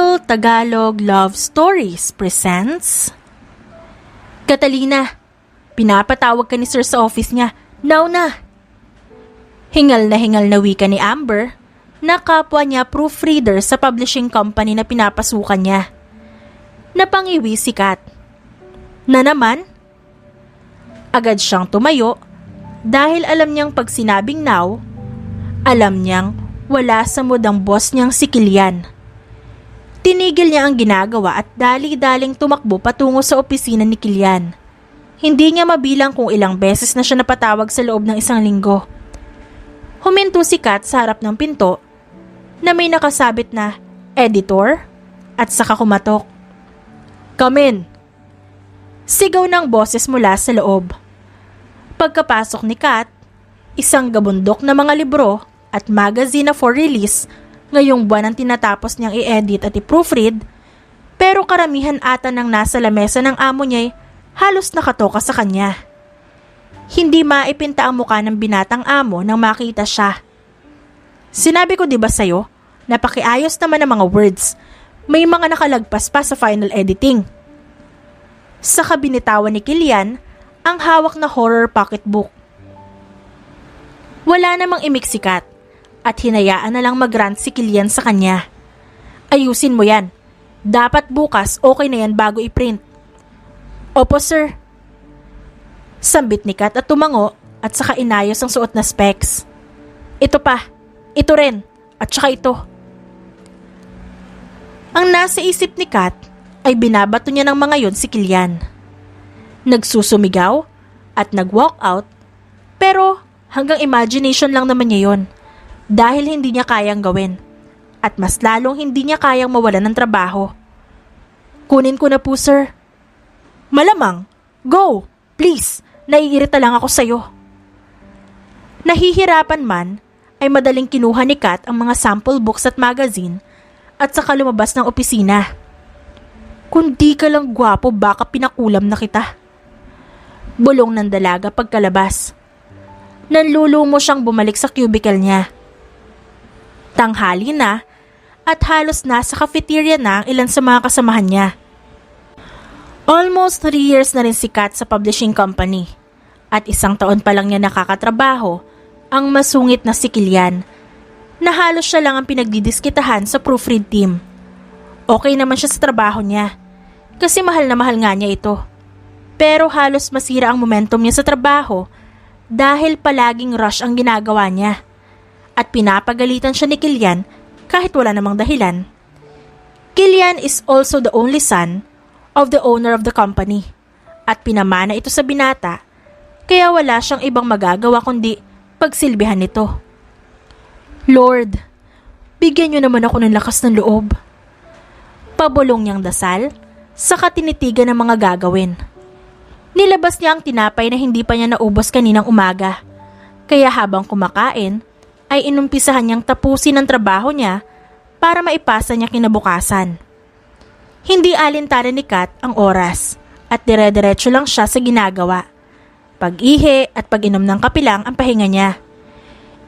Simple Tagalog Love Stories presents Catalina, pinapatawag ka ni Sir sa office niya. Now na! Hingal na wika ni Amber na kapwa niya proofreader sa publishing company na pinapasukan niya. Napangiwi si Kat. Na naman? Agad siyang tumayo dahil alam niyang pag sinabing now, alam niyang wala sa mood ang boss niyang si Kilian. Tinigil niya ang ginagawa at dali-daling tumakbo patungo sa opisina ni Kilian. Hindi niya mabilang kung ilang beses na siya napatawag sa loob ng isang linggo. Huminto si Kat sa harap ng pinto na may nakasabit na editor at saka kumatok. Come in! Sigaw ng boses mula sa loob. Pagkapasok ni Kat, isang gabundok na mga libro at magazine na for release ngayong buwan ang tinatapos niyang i-edit at i-proofread, pero karamihan ata ng nasa lamesa ng amo niya'y halos nakatoka sa kanya. Hindi maipinta ang mukha ng binatang amo nang makita siya. Sinabi ko diba sa'yo, napakiayos naman ang mga words, may mga nakalagpas pa sa final editing. Sa kabinitawan ni Kilian, ang hawak na horror pocketbook. Wala namang imik si Kat at hinayaan na lang mag-rant si Kilian sa kanya. Ayusin mo yan. Dapat bukas okay na yan bago i-print. Opo sir. Sambit ni Kat at tumango at saka inayos ang suot na specs. Ito pa. Ito rin. At saka ito. Ang nasa isip ni Kat ay binabato niya ng mga yon si Kilian. Nagsusumigaw at nag-walk out, pero hanggang imagination lang naman niya yon dahil hindi niya kayang gawin at mas lalong hindi niya kayang mawalan ng trabaho. Kunin ko na po sir. Malamang. Go! Please! Naiirita lang ako sa'yo. Nahihirapan man ay madaling kinuha ni Kat ang mga sample books at magazine at saka lumabas ng opisina. Kung di ka lang gwapo baka pinakulam na kita. Bulong ng dalaga pagkalabas. Nanlulumo siyang bumalik sa cubicle niya. Tanghali na at halos nasa cafeteria na ang ilan sa mga kasamahan niya. Almost 3 years na rin si Kat sa publishing company at 1 taon pa lang niya nakakatrabaho ang masungit na si Kilian na halos siya lang ang pinagdidiskitahan sa proofread team. Okay naman siya sa trabaho niya kasi mahal na mahal nga niya ito. Pero halos masira ang momentum niya sa trabaho dahil palaging rush ang ginagawa niya. At pinapagalitan siya ni Kilian kahit wala namang dahilan. Kilian is also the only son of the owner of the company at pinamana ito sa binata kaya wala siyang ibang magagawa kundi pagsilbihan nito. Lord, bigyan niyo naman ako ng lakas ng loob. Pabulong niyang dasal saka tinitigan ng mga gagawin. Nilabas niya ang tinapay na hindi pa niya naubos kaninang umaga kaya habang kumakain ay inumpisahan niyang tapusin ang trabaho niya para maipasa niya kinabukasan. Hindi alintaran ni Kat ang oras at dire-diretso lang siya sa ginagawa. Pag-ihi at pag-inom ng kape lang ang pahinga niya.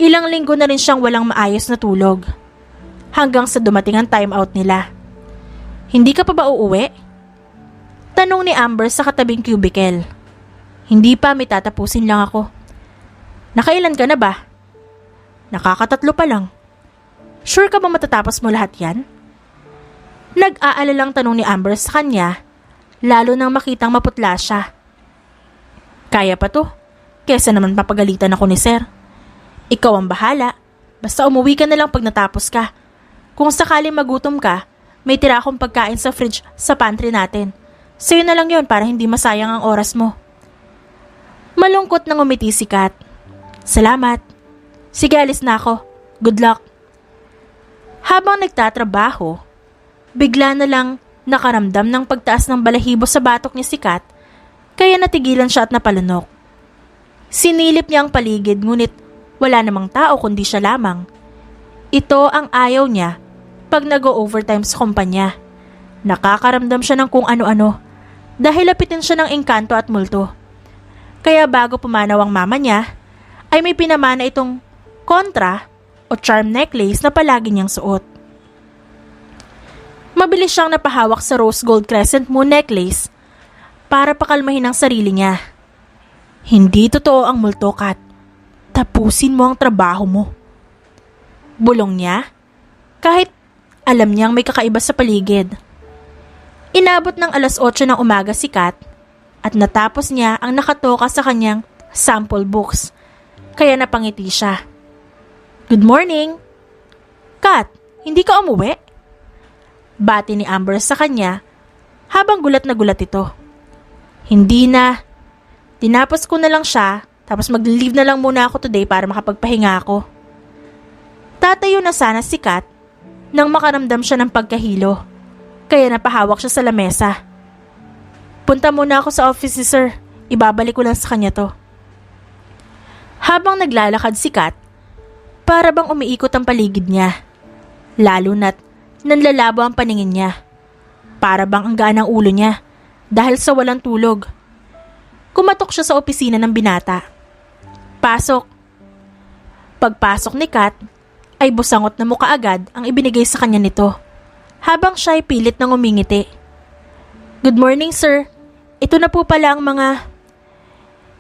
Ilang linggo na rin siyang walang maayos na tulog. Hanggang sa dumating ang time out nila. Hindi ka pa ba uuwi? Tanong ni Amber sa katabing cubicle. Hindi pa, may tatapusin lang ako. Nakailan ka na ba? Nakakatatlo pa lang. Sure ka ba matatapos mo lahat yan? Nag-aalalang tanong ni Amber sa kanya, lalo nang makitang maputla siya. Kaya pa to, kesa naman papagalitan ako ni Sir. Ikaw ang bahala, basta umuwi ka na lang pag natapos ka. Kung sakaling magutom ka, may tira akong pagkain sa fridge sa pantry natin. Sa'yo na lang yon para hindi masayang ang oras mo. Malungkot nang umiti si Kat. Salamat. Sige, alis na ako. Good luck. Habang nagtatrabaho, bigla na lang nakaramdam ng pagtaas ng balahibo sa batok ni si Kat, kaya natigilan siya at napalunok. Sinilip niya ang paligid ngunit wala namang tao kundi siya lamang. Ito ang ayaw niya pag nag-o-overtime sa kumpanya. Nakakaramdam siya ng kung ano-ano dahil lapitin siya ng engkanto at multo. Kaya bago pumanaw ang mama niya, ay may pinamana itong kontra o charm necklace na palagi niyang suot. Mabilis siyang napahawak sa rose gold crescent moon necklace para pakalmahin ang sarili niya. Hindi totoo ang multo, Kat. Tapusin mo ang trabaho mo. Bulong niya, kahit alam niyang may kakaiba sa paligid. Inabot ng 8:00 ng umaga si Kat at natapos niya ang nakatoka sa kanyang sample books, kaya napangiti siya. Good morning! Kat, hindi ka umuwi? Bati ni Amber sa kanya habang gulat na gulat ito. Hindi na. Tinapos ko na lang siya, tapos mag-leave na lang muna ako today para makapagpahinga ako. Tatayo na sana si Kat nang makaramdam siya ng pagkahilo, kaya napahawak siya sa lamesa. Punta muna ako sa office ni sir, ibabalik ko lang sa kanya to. Habang naglalakad si Kat, para bang umiikot ang paligid niya. Lalo na't nanlalabo ang paningin niya. Para bang ang gaan ang ulo niya dahil sa walang tulog. Kumatok siya sa opisina ng binata. Pasok. Pagpasok ni Kat, ay busangot na mukha agad ang ibinigay sa kanya nito, habang siya ay pilit ng umingiti. Good morning, sir. Ito na po pala ang mga...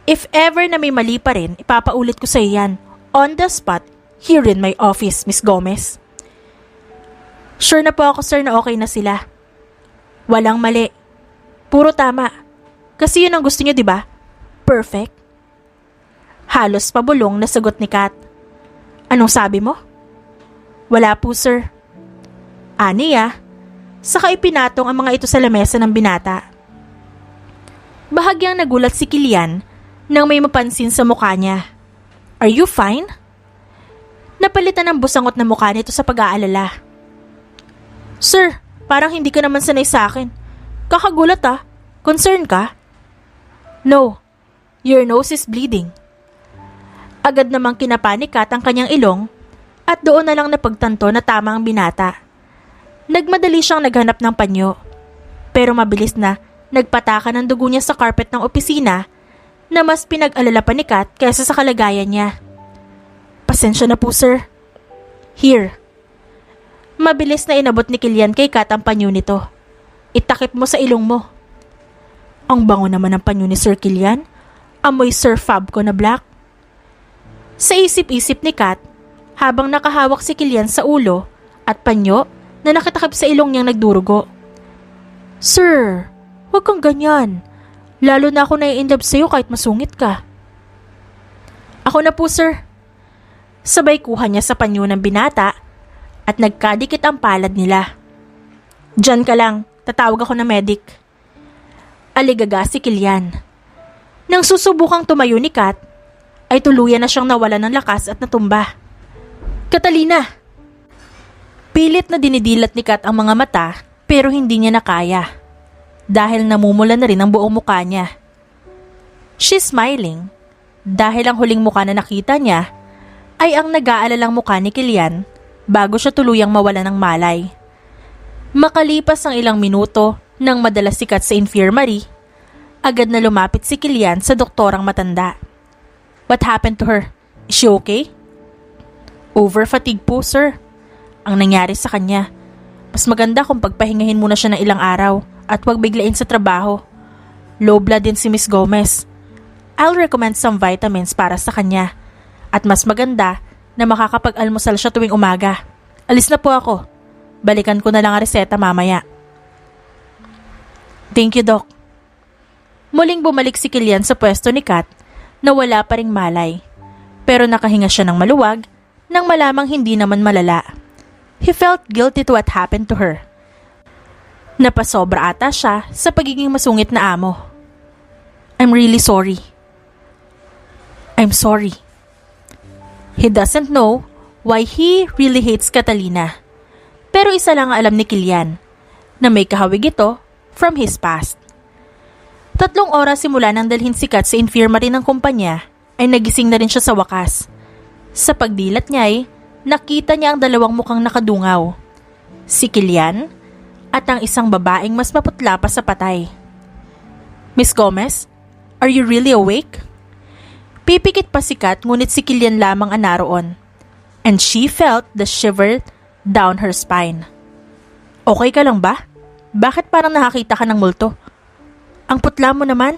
If ever na may mali pa rin, ipapaulit ko sa iyan. On the spot, here in my office, Miss Gomez. Sure na po ako, sir, na okay na sila. Walang mali. Puro tama. Kasi yun ang gusto niyo, di ba? Perfect. Halos pabulong na sagot ni Kat. Anong sabi mo? Wala po, sir. Aniya, saka ipinatong ang mga ito sa lamesa ng binata. Bahagyang nagulat si Kilian nang may mapansin sa mukha niya. Are you fine? Napalitan ng busangot na mukha nito sa pag-aalala. Sir, parang hindi ka naman sanay sa akin. Kakagulat ah. Concern ka? No, your nose is bleeding. Agad namang kinapanikat ang kanyang ilong at doon na lang napagtanto na tama ang binata. Nagmadali siyang naghanap ng panyo, pero mabilis na nagpataka ng dugo niya sa carpet ng opisina na mas pinag-alala pa ni Kat kaysa sa kalagayan niya. Pasensya na po, sir. Here. Mabilis na inabot ni Kilian kay Kat ang panyo nito. Itakip mo sa ilong mo. Ang bango naman ng panyo ni Sir Kilian. Amoy Sir Fabco na black. Sa isip-isip ni Kat, habang nakahawak si Kilian sa ulo at panyo na nakatakip sa ilong niyang nagdurugo. Sir, huwag kang ganyan. Lalo na ako nai-inlove sa'yo kahit masungit ka. Ako na po, sir. Sabay kuha niya sa panyo ng binata at nagkadikit ang palad nila. Diyan ka lang, tatawag ako ng medic. Aligaga si Kilian. Nang susubukang tumayo ni Kat, ay tuluyan na siyang nawalan ng lakas at natumba. Catalina! Pilit na dinidilat ni Kat ang mga mata pero hindi niya nakaya dahil namumula na rin ang buong mukha niya. She's smiling dahil ang huling mukha na nakita niya ay ang nag-aalalang mukha ni Kilian bago siya tuluyang mawala ng malay. Makalipas ang ilang minuto nang madalas si Kat sa infirmary, agad na lumapit si Kilian sa doktorang matanda. What happened to her? Is she okay? Over-fatigue po, sir. Ang nangyari sa kanya. Mas maganda kung pagpahingahin muna siya ng ilang araw at huwag biglain sa trabaho. Low blood din si Miss Gomez. I'll recommend some vitamins para sa kanya. At mas maganda na makakapag-almusal siya tuwing umaga. Alis na po ako. Balikan ko na lang ang reseta mamaya. Thank you, Doc. Muling bumalik si Kilian sa pwesto ni Kat na wala pa ring malay. Pero nakahinga siya ng maluwag nang malamang hindi naman malala. He felt guilty to what happened to her. Napasobra ata siya sa pagiging masungit na amo. I'm really sorry. I'm sorry. He doesn't know why he really hates Catalina. Pero isa lang ang alam ni Kilian, na may kahawig ito from his past. 3 oras simula nang dalhin si Kat sa infirmary ng kumpanya ay nagising na rin siya sa wakas. Sa pagdilat niya ay nakita niya ang 2 mukhang nakadungaw. Si Kilian at ang isang babaeng mas maputla pa sa patay. Miss Gomez, are you really awake? Pipikit pa si Kat ngunit si Kilian lamang ang naroon. And she felt the shiver down her spine. Okay ka lang ba? Bakit parang nakakita ka ng multo? Ang putla mo naman.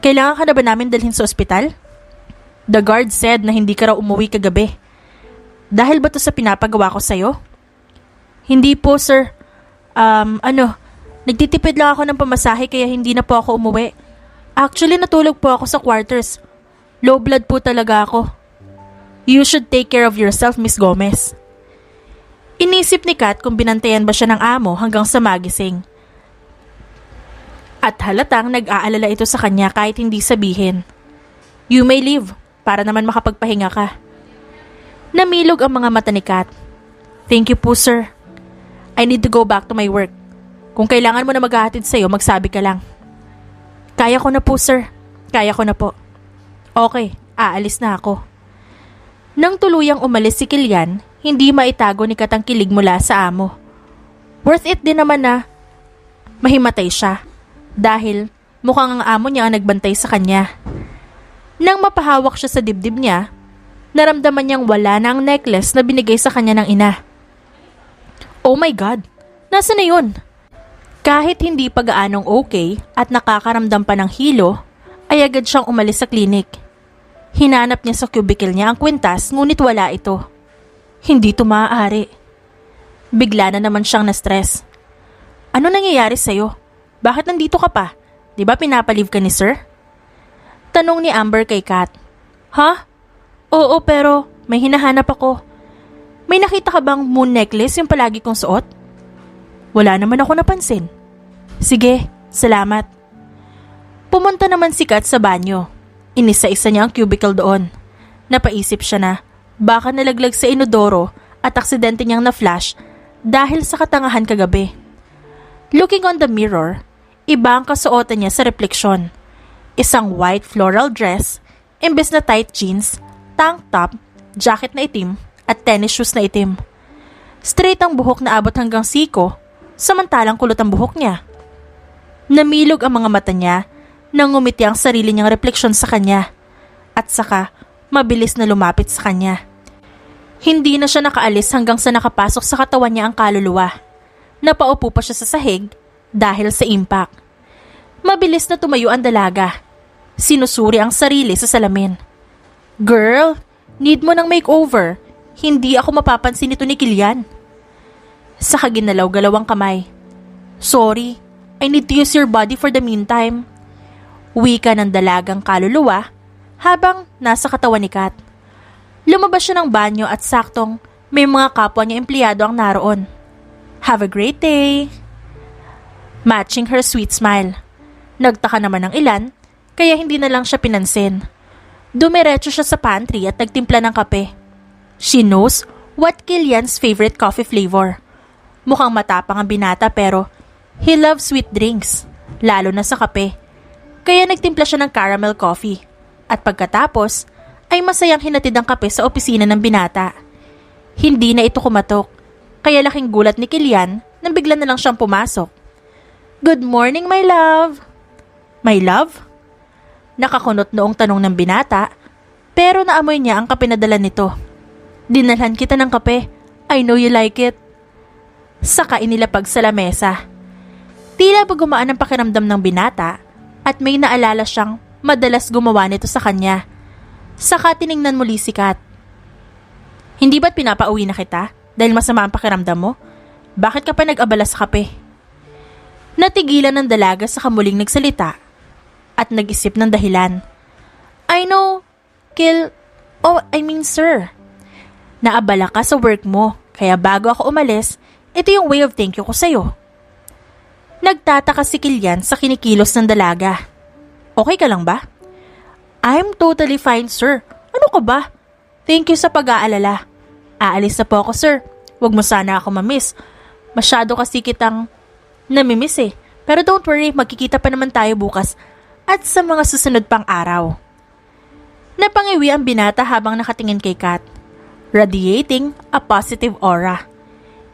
Kailangan ka na ba namin dalhin sa ospital? The guard said na hindi ka raw umuwi kagabi. Dahil ba to sa pinapagawa ko sa'yo? Hindi po, sir. Nagtitipid lang ako ng pamasahe kaya hindi na po ako umuwi. Actually, natulog po ako sa quarters. Low blood po talaga ako. You should take care of yourself, Miss Gomez. Inisip ni Kat kung binantayan ba siya ng amo hanggang sa magising. At halatang nag-aalala ito sa kanya kahit hindi sabihin. You may leave, para naman makapagpahinga ka. Namilog ang mga mata ni Kat. Thank you po, sir. I need to go back to my work. Kung kailangan mo na maghahatid sa'yo, magsabi ka lang. Kaya ko na po, sir. Kaya ko na po. Okay, aalis na ako. Nang tuluyang umalis si Kilian, hindi maitago ni Kat ang kilig mula sa amo. Worth it din naman na mahimatay siya dahil mukhang ang amo niya ang nagbantay sa kanya. Nang mapahawak siya sa dibdib niya, naramdaman niyang wala na ang necklace na binigay sa kanya ng ina. Oh my God! Nasaan na yun? Kahit hindi pa gaanong okay at nakakaramdam pa ng hilo, ay agad siyang umalis sa klinik. Hinanap niya sa cubicle niya ang kwintas ngunit wala ito. Hindi ito maaari. Bigla na naman siyang na-stress. Ano nangyayari sa'yo? Bakit nandito ka pa? Di ba pinapalive ka ni sir? Tanong ni Amber kay Kat. Ha? Oo, pero may hinahanap ako. May nakita ka bang moon necklace yung palagi kong suot? Wala naman ako napansin. Sige, salamat. Pumunta naman si Kat sa banyo. Inisa-isa niya ang cubicle doon. Napaisip siya na baka nalaglag sa inodoro at aksidente niyang na-flash dahil sa katangahan kagabi. Looking on the mirror, iba ang kasuotan niya sa refleksyon. Isang white floral dress, imbes na tight jeans, tank top, jacket na itim at tennis shoes na itim. Straight ang buhok na abot hanggang siko, samantalang kulot ang buhok niya. Namilog ang mga mata niya nang ngumiti ang sarili niyang refleksyon sa kanya at saka mabilis na lumapit sa kanya. Hindi na siya nakaalis hanggang sa nakapasok sa katawan niya ang kaluluwa. Napaupo pa siya sa sahig dahil sa impact. Mabilis na tumayo ang dalaga. Sinusuri ang sarili sa salamin. Girl, need mo ng makeover. Hindi ako mapapansin nito ni Kilian. Saka ginalaw-galaw ang kamay. Sorry, I need to use your body for the meantime. Wika ng dalagang kaluluwa habang nasa katawan ni Kat. Lumabas siya ng banyo at saktong may mga kapwa niya empleyado ang naroon. Have a great day! Matching her sweet smile. Nagtaka naman ng ilan, kaya hindi na lang siya pinansin. Dumiretso siya sa pantry at nagtimpla ng kape. She knows what Kilian's favorite coffee flavor. Mukhang matapang ang binata pero he loves sweet drinks, lalo na sa kape. Kaya nagtimpla siya ng caramel coffee. At pagkatapos, ay masayang hinatid ang kape sa opisina ng binata. Hindi na ito kumatok, kaya laking gulat ni Kilian nang bigla na lang siyang pumasok. Good morning, my love! My love? Nakakunot noong tanong ng binata, pero naamoy niya ang kape na dala nito. Dinalhan kita ng kape. I know you like it. Saka inilapag sa lamesa. Tila ba gumaan ang pakiramdam ng binata at may naalala siyang madalas gumawa nito sa kanya. Saka tiningnan muli si Kat. Hindi ba't pinapauwi na kita dahil masama ang pakiramdam mo? Bakit ka pa nag-abala sa kape? Natigilan ng dalaga sa kamuling nagsalita at nag-isip ng dahilan. I know, sir. Naabala ka sa work mo, kaya bago ako umalis, ito yung way of thank you ko sa'yo. Nagtataka si Kilian sa kinikilos ng dalaga. Okay ka lang ba? I'm totally fine, sir. Ano ka ba? Thank you sa pag-aalala. Aalis na po ako, sir. Huwag mo sana ako mamiss. Masyado kasi kitang namimiss eh. Pero don't worry, magkikita pa naman tayo bukas at sa mga susunod pang araw. Napangiwi ang binata habang nakatingin kay Kat, radiating a positive aura.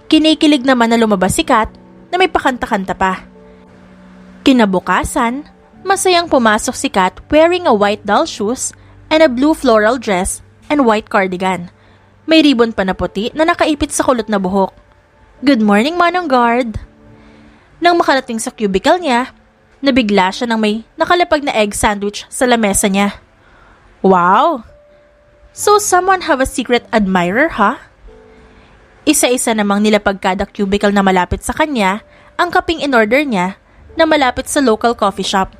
Kinikilig naman na lumabas si Kat na may pakanta-kanta pa. Kinabukasan, masayang pumasok si Kat wearing a white doll shoes and a blue floral dress and white cardigan. May ribbon pa na puti na nakaipit sa kulot na buhok. Good morning, Manong Guard. Nang makarating sa cubicle niya, nabigla siya nang may nakalapag na egg sandwich sa lamesa niya. Wow! So someone have a secret admirer, ha? Isa-isa namang nilapag kada cubicle na malapit sa kanya ang kaping in-order niya na malapit sa local coffee shop.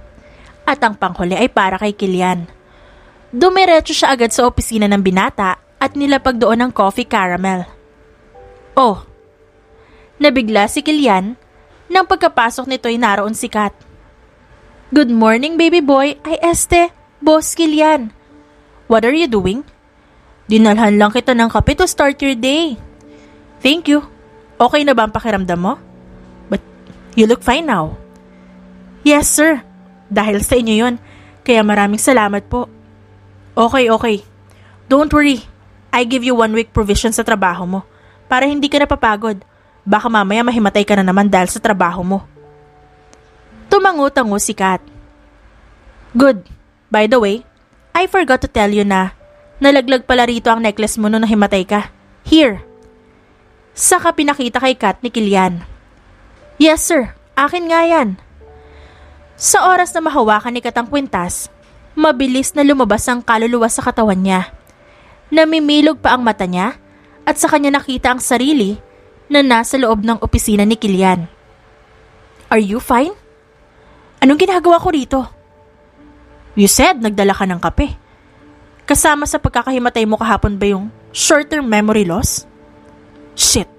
At ang panghuli ay para kay Kilian. Dumiretso siya agad sa opisina ng binata at nilapag doon ang coffee caramel. Oh! Nabigla si Kilian nang pagkapasok nito'y naroon si Kat. Good morning, baby boy. Ay, Boss Kilian. What are you doing? Dinalhan lang kita ng kape to start your day. Thank you. Okay na ba ang pakiramdam mo? But you look fine now. Yes, sir. Dahil sa inyo yon, kaya maraming salamat po. Okay. Don't worry. I give you 1 week provision sa trabaho mo para hindi ka napapagod. Baka mamaya mahimatay ka na naman dahil sa trabaho mo. Tumango-tango si Kat. Good. By the way, I forgot to tell you na nalaglag pala rito ang necklace mo nung nahimatay ka. Here. Saka pinakita kay Kat ni Kilian. Yes sir, akin nga yan. Sa oras na mahawakan ni Kat ang kwintas, mabilis na lumabas ang kaluluwa sa katawan niya. Namimilog pa ang mata niya at sa kanya nakita ang sarili na nasa loob ng opisina ni Kilian. Are you fine? Anong ginagawa ko rito? You said nagdala ka ng kape. Kasama sa pagkakahimatay mo kahapon ba yung short-term memory loss? Shit!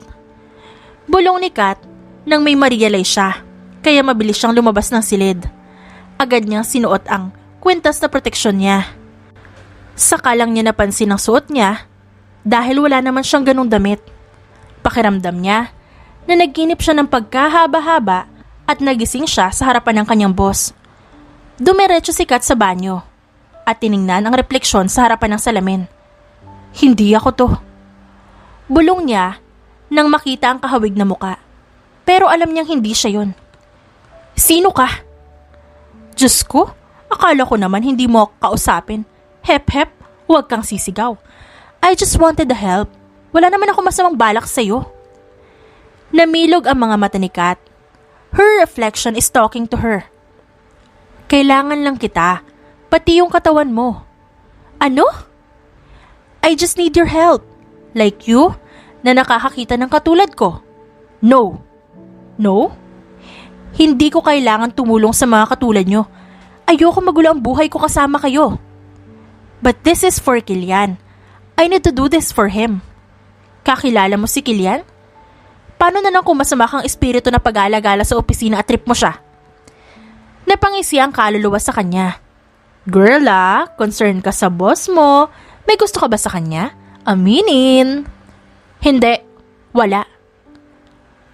Bulong ni Kat nang may ma-realize siya, kaya mabilis siyang lumabas ng silid. Agad niyang sinuot ang kwintas na proteksyon niya. Saka lang niya napansin ang suot niya dahil wala naman siyang ganong damit. Pakiramdam niya na nagginip siya ng pagkahaba-haba at nagising siya sa harapan ng kanyang boss. Dumiretso si Kat sa banyo at tiningnan ang refleksyon sa harapan ng salamin. Hindi ako to. Bulong niya nang makita ang kahawig na muka. Pero alam niyang hindi siya yun. Sino ka? Diyos ko, akala ko naman hindi mo ako kausapin. Hep, huwag kang sisigaw. I just wanted the help. Wala naman ako masamang balak sa'yo. Namilog ang mga mata ni Kat. Her reflection is talking to her. Kailangan lang kita, pati yung katawan mo. Ano? I just need your help. Like you, na nakakakita ng katulad ko. No. No? Hindi ko kailangan tumulong sa mga katulad nyo. Ayoko magulo ang buhay ko kasama kayo. But this is for Kilian. I need to do this for him. Kakilala mo si Kilian? Paano na lang kung masama kang espiritu na pag-alagala sa opisina at trip mo siya? Napangisi ang kaluluwa sa kanya. Girl concerned ka sa boss mo. May gusto ka ba sa kanya? Aminin. Hindi. Wala.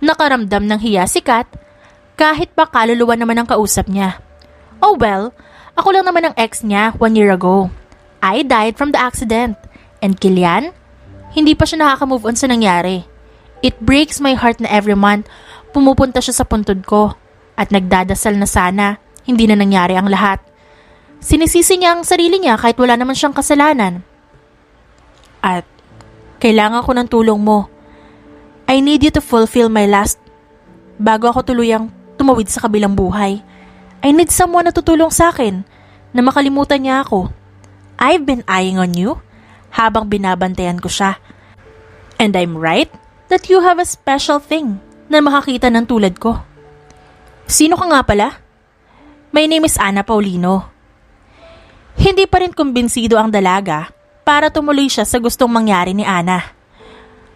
Nakaramdam ng hiya si Kat kahit pa kaluluwa naman ang kausap niya. Oh well, ako lang naman ang ex niya 1 year ago. I died from the accident. And Kilian, hindi pa siya nakaka-move on sa nangyari. It breaks my heart na every month pumupunta siya sa puntod ko at nagdadasal na sana hindi na nangyari ang lahat. Sinisisi niya ang sarili niya kahit wala naman siyang kasalanan. At kailangan ko ng tulong mo. I need you to fulfill my last bago ako tuluyang tumawid sa kabilang buhay. I need someone na tutulong sa akin na makalimutan niya ako. I've been eyeing on you habang binabantayan ko siya. And I'm right that you have a special thing na makakita ng tulad ko. Sino ka nga pala? My name is Ana Paulino. Hindi pa rin kumbinsido ang dalaga para tumuloy siya sa gustong mangyari ni Ana.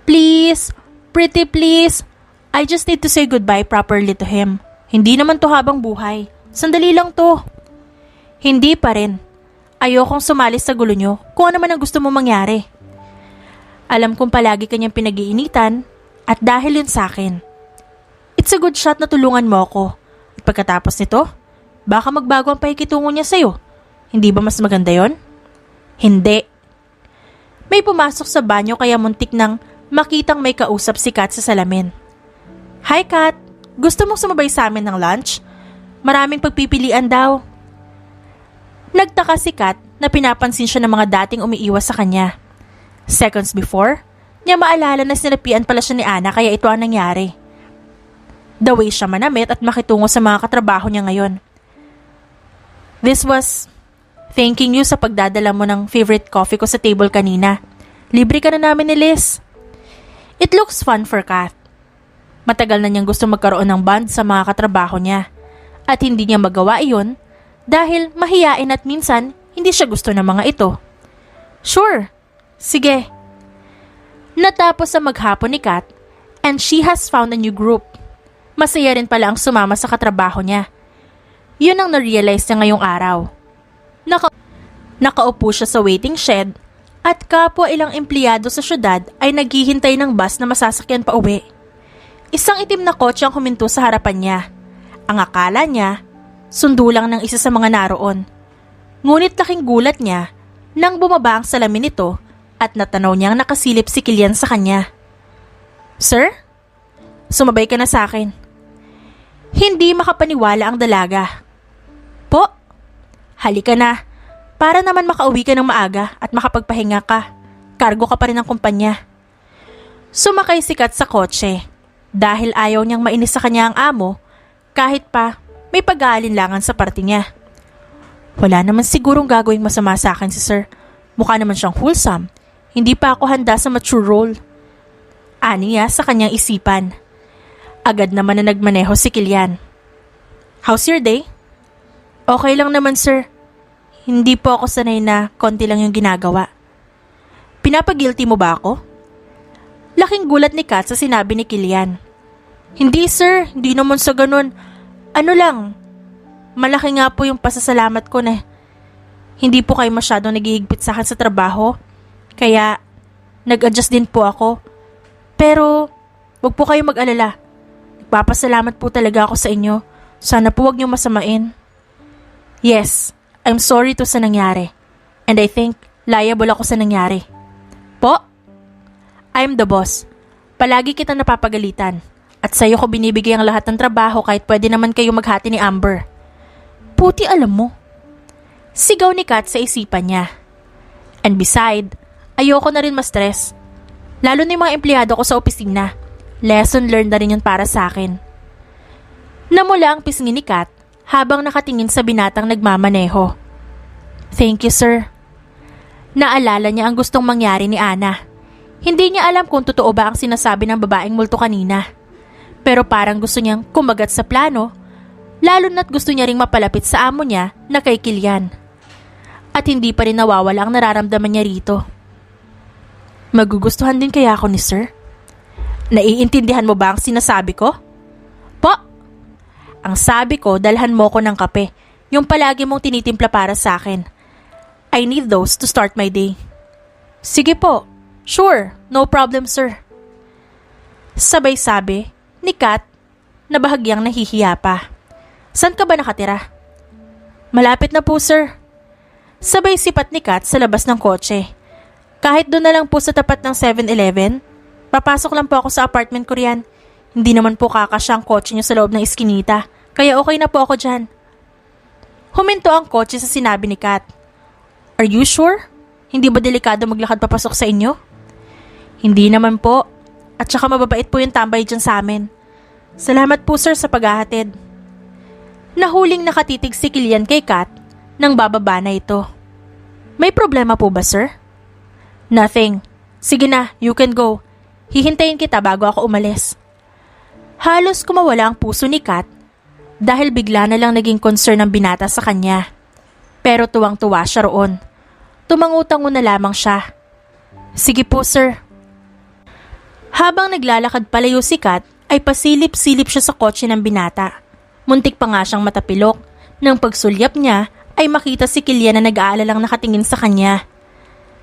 Please, pretty please, I just need to say goodbye properly to him. Hindi naman to habang buhay. Sandali lang to. Hindi pa rin. Ayokong sumali sa gulo nyo kung ano man ang gusto mo mangyari. Alam kong palagi kanyang pinag-iinitan at dahil yun sa akin. It's a good shot na tulungan mo ako. At pagkatapos nito, baka magbago ang pakikitungo niya sa'yo. Hindi ba mas maganda yon? Hindi. May pumasok sa banyo kaya muntik nang makitang may kausap si Kat sa salamin. Hi Kat, gusto mong sumabay sa amin ng lunch? Maraming pagpipilian daw. Nagtaka si Kat na pinapansin siya ng mga dating umiiwas sa kanya. Seconds before, niya maalala na sinapian pala siya ni Ana kaya ito ang nangyari. The way siya manamit at makitungo sa mga katrabaho niya ngayon. This was thanking you sa pagdadala mo ng favorite coffee ko sa table kanina. Libre ka na namin ni Liz. It looks fun for Kath. Matagal na niyang gusto magkaroon ng bond sa mga katrabaho niya at hindi niya magawa iyon dahil mahiyain at minsan hindi siya gusto ng mga ito. Sure, sige. Natapos sa maghapon ni Kath and she has found a new group. Masaya rin pala ang sumama sa katrabaho niya. Yun ang na-realize niya ngayong araw. Nakaupo siya sa waiting shed at kapwa ilang empleyado sa syudad ay naghihintay ng bus na masasakyan pa uwi. Isang itim na kotse ang huminto sa harapan niya. Ang akala niya, sundo lang ng isa sa mga naroon. Ngunit laking gulat niya nang bumaba ang salamin nito at natanaw niyang nakasilip si Kilian sa kanya. Sir? Sumabay ka na sa akin. Hindi makapaniwala ang dalaga. Po? Halika na. Para naman makauwi ka ng maaga at makapagpahinga ka. Kargo ka pa rin ng kumpanya. Sumakay si Kat sa kotse. Dahil ayaw niyang mainis sa kanya ang amo, kahit pa may pag-aalinlangan sa parte niya. Wala naman sigurong gagawing masama sa akin si Sir. Mukha naman siyang wholesome. Hindi pa ako handa sa mature role. Aniya sa kanyang isipan. Agad naman na nagmaneho si Kilian. How's your day? Okay lang naman, sir. Hindi po ako sanay na konti lang yung ginagawa. Pinapagilty mo ba ako? Laking gulat ni Kat sa sinabi ni Kilian. Hindi, sir. Hindi naman sa ganun. Ano lang, malaki nga po yung pasasalamat ko na hindi po kayo masyadong naghihigpit sa akin sa trabaho. Kaya, nag-adjust din po ako. Pero, wag po kayo mag-alala. Nagpapasalamat po talaga ako sa inyo. Sana po wag niyo masamain. Yes, I'm sorry to sa nangyari. And I think, liable ako sa nangyari. Po? I'm the boss. Palagi kitang napapagalitan. At sa'yo ko binibigay ang lahat ng trabaho kahit pwede naman kayo maghati ni Amber. Puti alam mo. Sigaw ni Kat sa isipan niya. And beside, ayoko na rin ma-stress. Lalo na yung mga empleyado ko sa opisina. Lesson learned na rin yun para sa akin. Namula ang pisngi ni Kat habang nakatingin sa binatang nagmamaneho. Thank you, sir. Naalala niya ang gustong mangyari ni Ana. Hindi niya alam kung totoo ba ang sinasabi ng babaeng multo kanina. Pero parang gusto niyang kumagat sa plano, lalo na't gusto niya ring mapalapit sa amo niya na kay Kilian. At hindi pa rin nawawala ang nararamdaman niya rito. Magugustuhan din kaya ako ni sir? Naiintindihan mo ba ang sinasabi ko? Po? Ang sabi ko, dalhan mo ko ng kape. Yung palagi mong tinitimpla para sa akin. I need those to start my day. Sige po. Sure, no problem, sir. Sabay sabi ni Kat na bahagyang nahihiya pa. Saan ka ba nakatira? Malapit na po, sir. Sabay sipat ni Kat sa labas ng kotse. Kahit doon na lang po sa tapat ng 7-Eleven, papasok lang po ako sa apartment ko riyan. Hindi naman po kakasya ang kotse niyo sa loob ng iskinita, kaya okay na po ako dyan. Huminto ang kotse sa sinabi ni Kat. Are you sure? Hindi ba delikado maglakad papasok sa inyo? Hindi naman po. At saka mababait po yung tambay dyan sa amin. Salamat po sir sa paghahatid. Nahuling nakatitig si Kilian kay Kat nang bababa na ito. May problema po ba sir? Nothing. Sige na, you can go. Hihintayin kita bago ako umalis. Halos kumawala ang puso ni Kat dahil bigla na lang naging concern ang binata sa kanya. Pero tuwang-tuwa siya roon. Tumangutang na lamang siya. Sige po sir. Habang naglalakad palayo si Kat, ay pasilip-silip siya sa kotse ng binata. Muntik pa nga siyang matapilok. Nang pagsulyap niya, ay makita si Kilian na nag-aalalang nakatingin sa kanya.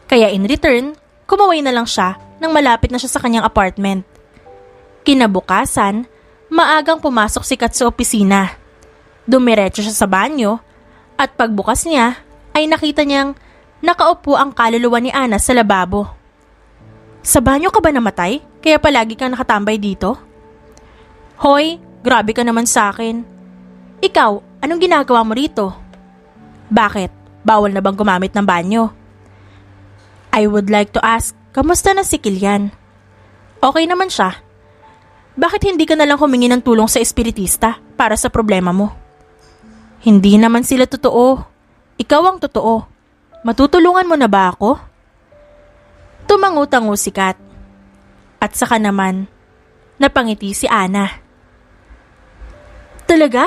Kaya in return, kumaway na lang siya nang malapit na siya sa kanyang apartment. Kinabukasan, maagang pumasok si Kat sa opisina. Dumiretso siya sa banyo at pagbukas niya ay nakita niyang nakaupo ang kaluluwa ni Ana sa lababo. Sa banyo ka ba namatay? Kaya palagi kang nakatambay dito? Hoy, grabe ka naman sa akin. Ikaw, anong ginagawa mo rito? Bakit? Bawal na bang gumamit ng banyo? I would like to ask, kamusta na si Kilian? Okay naman siya. Bakit hindi ka nalang humingi ng tulong sa espiritista para sa problema mo? Hindi naman sila totoo. Ikaw ang totoo. Matutulungan mo na ba ako? Tumangu-tango si Kat. At saka naman, napangiti si Ana. Talaga?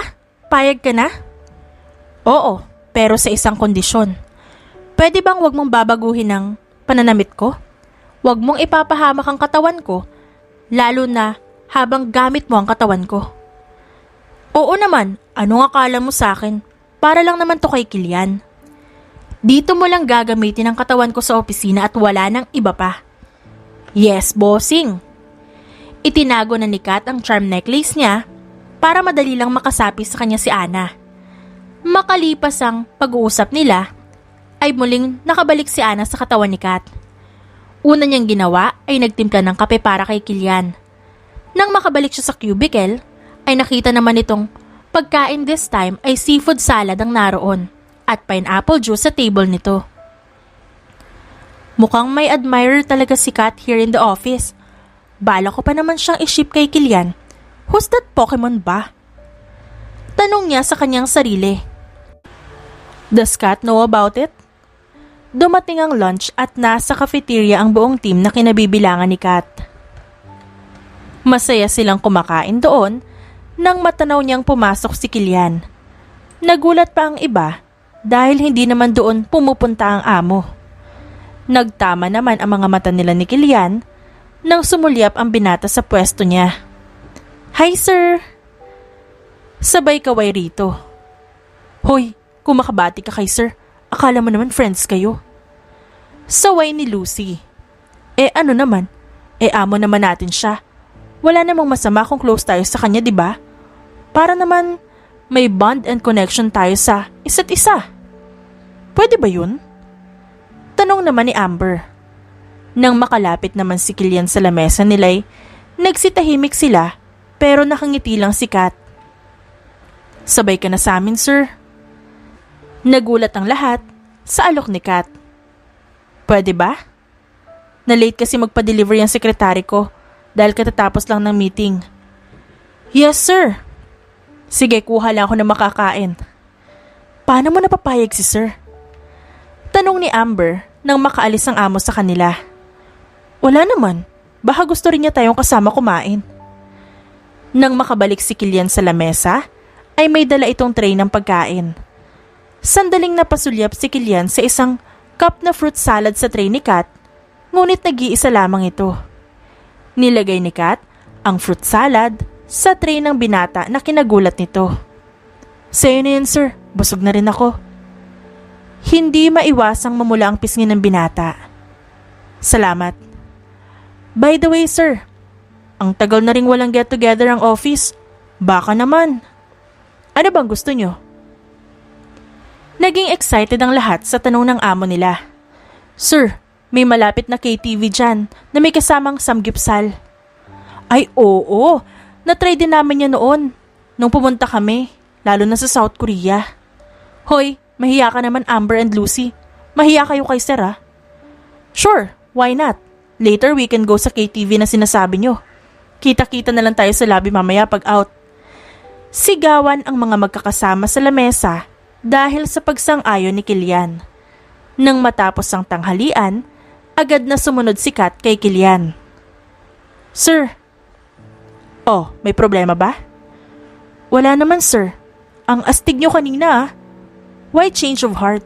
Payag ka na? Oo, pero sa isang kondisyon. Pwede bang wag mong babaguhin ang pananamit ko? Wag mong ipapahamak ang katawan ko, lalo na habang gamit mo ang katawan ko. Oo naman, anong akala mo sa akin? Para lang naman to kay Kilian. Dito mo lang gagamitin ang katawan ko sa opisina at wala nang iba pa. Yes, bossing. Itinago na ni Kat ang charm necklace niya para madali lang makasapi sa kanya si Ana. Makalipas ang pag-uusap nila, ay muling nakabalik si Ana sa katawan ni Kat. Una niyang ginawa ay nagtimpla ng kape para kay Kilian. Nang makabalik siya sa cubicle, ay nakita naman itong pagkain this time ay seafood salad ang naroon at pineapple juice sa table nito. Mukhang may admirer talaga si Kat here in the office. Bala ko pa naman siyang i-ship kay Kilian. Who's that Pokemon ba? Tanong niya sa kanyang sarili. Does Kat know about it? Dumating ang lunch at nasa cafeteria ang buong team na kinabibilangan ni Kat. Masaya silang kumakain doon nang matanaw niyang pumasok si Kilian. Nagulat pa ang iba dahil hindi naman doon pumupunta ang amo. Nagtama naman ang mga mata nila ni Kilian nang sumulyap ang binata sa pwesto niya. Hi sir! Sabay kaway rito. Hoy, kumakabati ka kay sir. Akala mo naman friends kayo. Saway ni Lucy. Ano naman? Amo naman natin siya. Wala namang masama kung close tayo sa kanya, di ba? Para naman may bond and connection tayo sa isa't isa. Pwede ba yun? Tanong naman ni Amber. Nang makalapit naman si Kilian sa lamesa nila'y nagsitahimik sila pero nakangiti lang si Kat. Sabay ka na sa amin, sir. Nagulat ang lahat sa alok ni Kat. Pwede ba? Na-late kasi magpa-deliver yung sekretary ko dahil katatapos lang ng meeting. Yes, sir. Sige, kuha lang ako ng makakain. Paano mo napapayag si sir? Tanong ni Amber nang makaalis ang amo sa kanila. Wala naman. Baka gusto rin niya tayong kasama kumain. Nang makabalik si Kilian sa lamesa, ay may dala itong tray ng pagkain. Sandaling napasulyap si Kilian sa isang cup na fruit salad sa tray ni Kat, ngunit nag-iisa lamang ito. Nilagay ni Kat ang fruit salad sa tray ng binata na kinagulat nito. Sa'yo na yun, sir. Busog na rin ako. Hindi maiwasang mamula ang pisngi ng binata. Salamat. By the way, sir, ang tagal na ring walang get-together ang office. Baka naman. Ano bang gusto nyo? Naging excited ang lahat sa tanong ng amo nila. Sir, may malapit na KTV dyan na may kasamang samgyupsal. Ay oo, natry din namin yan noon nung pumunta kami, lalo na sa South Korea. Hoy, mahiya ka naman Amber and Lucy. Mahiya kayo kay sir ah. Sure, why not? Later we can go sa KTV na sinasabi nyo. Kita-kita na lang tayo sa lobby mamaya pag out. Sigawan ang mga magkakasama sa lamesa dahil sa pagsang-ayon ni Kilian. Nang matapos ang tanghalian, agad na sumunod si Kat kay Kilian. Sir. Oh, may problema ba? Wala naman sir. Ang astig nyo kanina ah. Why change of heart?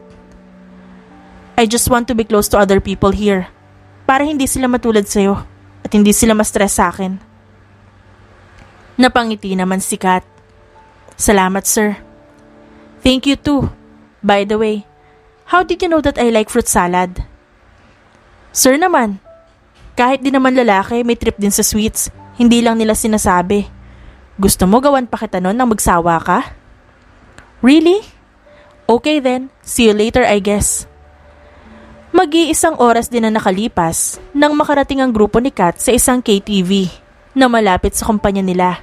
I just want to be close to other people here para hindi sila matulad sa'yo at hindi sila ma-stress sa akin. Napangiti naman si Kat. Salamat sir. Thank you too. By the way, how did you know that I like fruit salad? Sir naman, kahit di naman lalaki may trip din sa sweets, hindi lang nila sinasabi. Gusto mo gawan pa kita nun nang magsawa ka? Really? Okay then, see you later I guess. Mag-iisang oras din na nakalipas nang makarating ang grupo ni Kat sa isang KTV na malapit sa kumpanya nila.